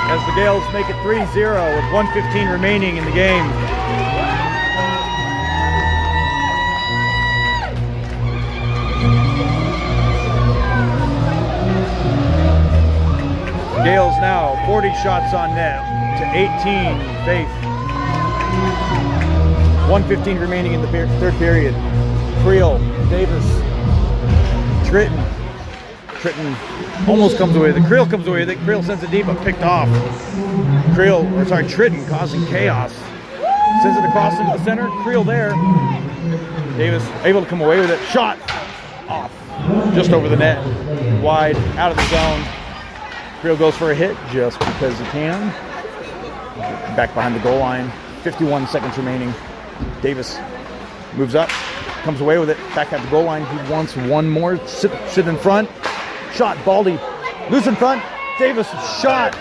As the Gales make it 3-0 with 1:15 remaining in the game. Gales now 40 shots on net to 18 Faith. 1:15 remaining in the third period. Creel, Davis, Tritton almost comes away with it. Creel comes away with it. Creel sends it deep but picked off. Tritton causing chaos. Sends it across into the center. Creel there. Davis able to come away with it. Shot off. Just over the net. Wide, out of the zone. Creel goes for a hit just because he can. Back behind the goal line. 51 seconds remaining. Davis moves up. Comes away with it. Back at the goal line. He wants one more. Sit in front. Shot. Baldy. Loose in front. Davis shot.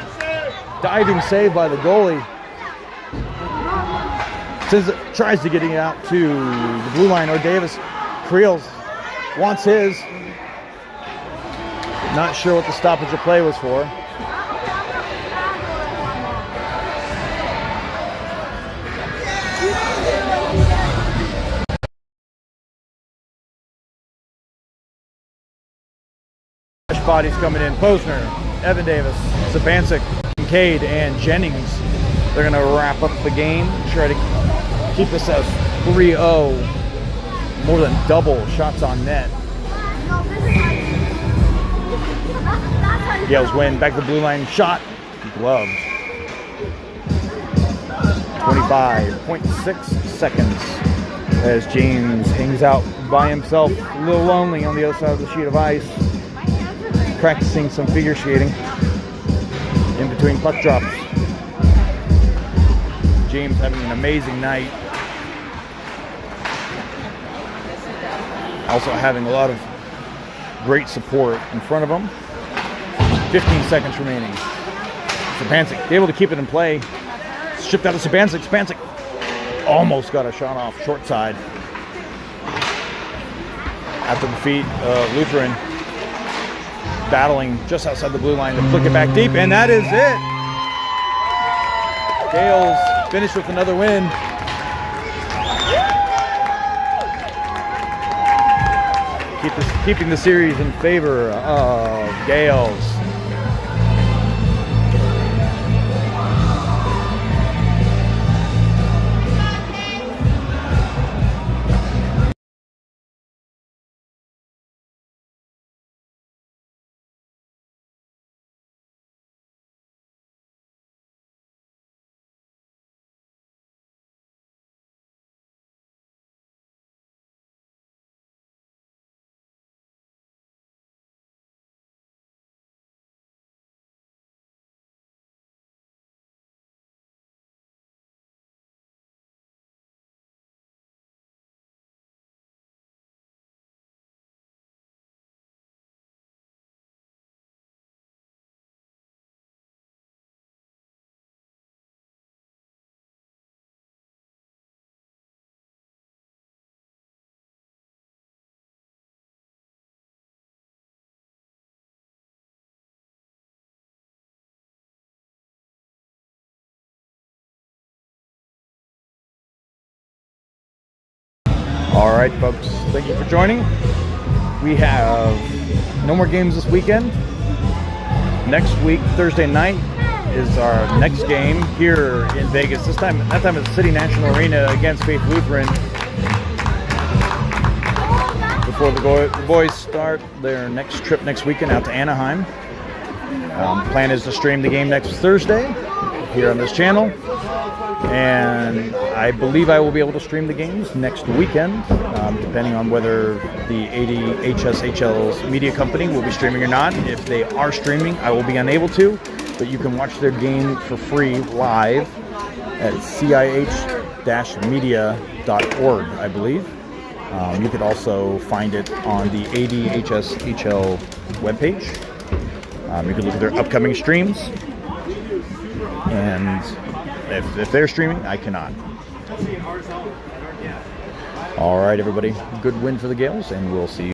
Diving save by the goalie. Tries to get it out to the blue line or Davis. Creel wants his. Not sure what the stoppage of play was for. Bodies coming in. Posner, Evan Davis, Zapancic, Kincaid, and Jennings. They're going to wrap up the game. Try to keep this at 3-0. More than double shots on net. Gales win. Back to the blue line. Shot. Gloved. 25.6 seconds as James hangs out by himself, a little lonely on the other side of the sheet of ice, practicing some figure skating in between puck drops. James having an amazing night. Also having a lot of great support in front of them. 15 seconds remaining. Sabancic able to keep it in play. Shipped out of Sabancic. Sabancic almost got a shot off short side. After the feet of Lutheran, battling just outside the blue line to flick it back deep, and that is it. Gales finished with another win. Keeping the series in favor of Gales. All right, folks, thank you for joining. We have no more games this weekend. Next week, Thursday night, is our next game here in Vegas. That time at the City National Arena against Faith Lutheran. Before the boys start their next trip next weekend out to Anaheim. The plan is to stream the game next Thursday here on this channel. And I believe I will be able to stream the games next weekend, depending on whether the ADHSHL's media company will be streaming or not. If they are streaming, I will be unable to, but you can watch their game for free live at cih-media.org, I believe. You could also find it on the ADHSHL webpage. You can look at their upcoming streams, and if they're streaming, I cannot. All right, everybody. Good win for the Gales, and we'll see you.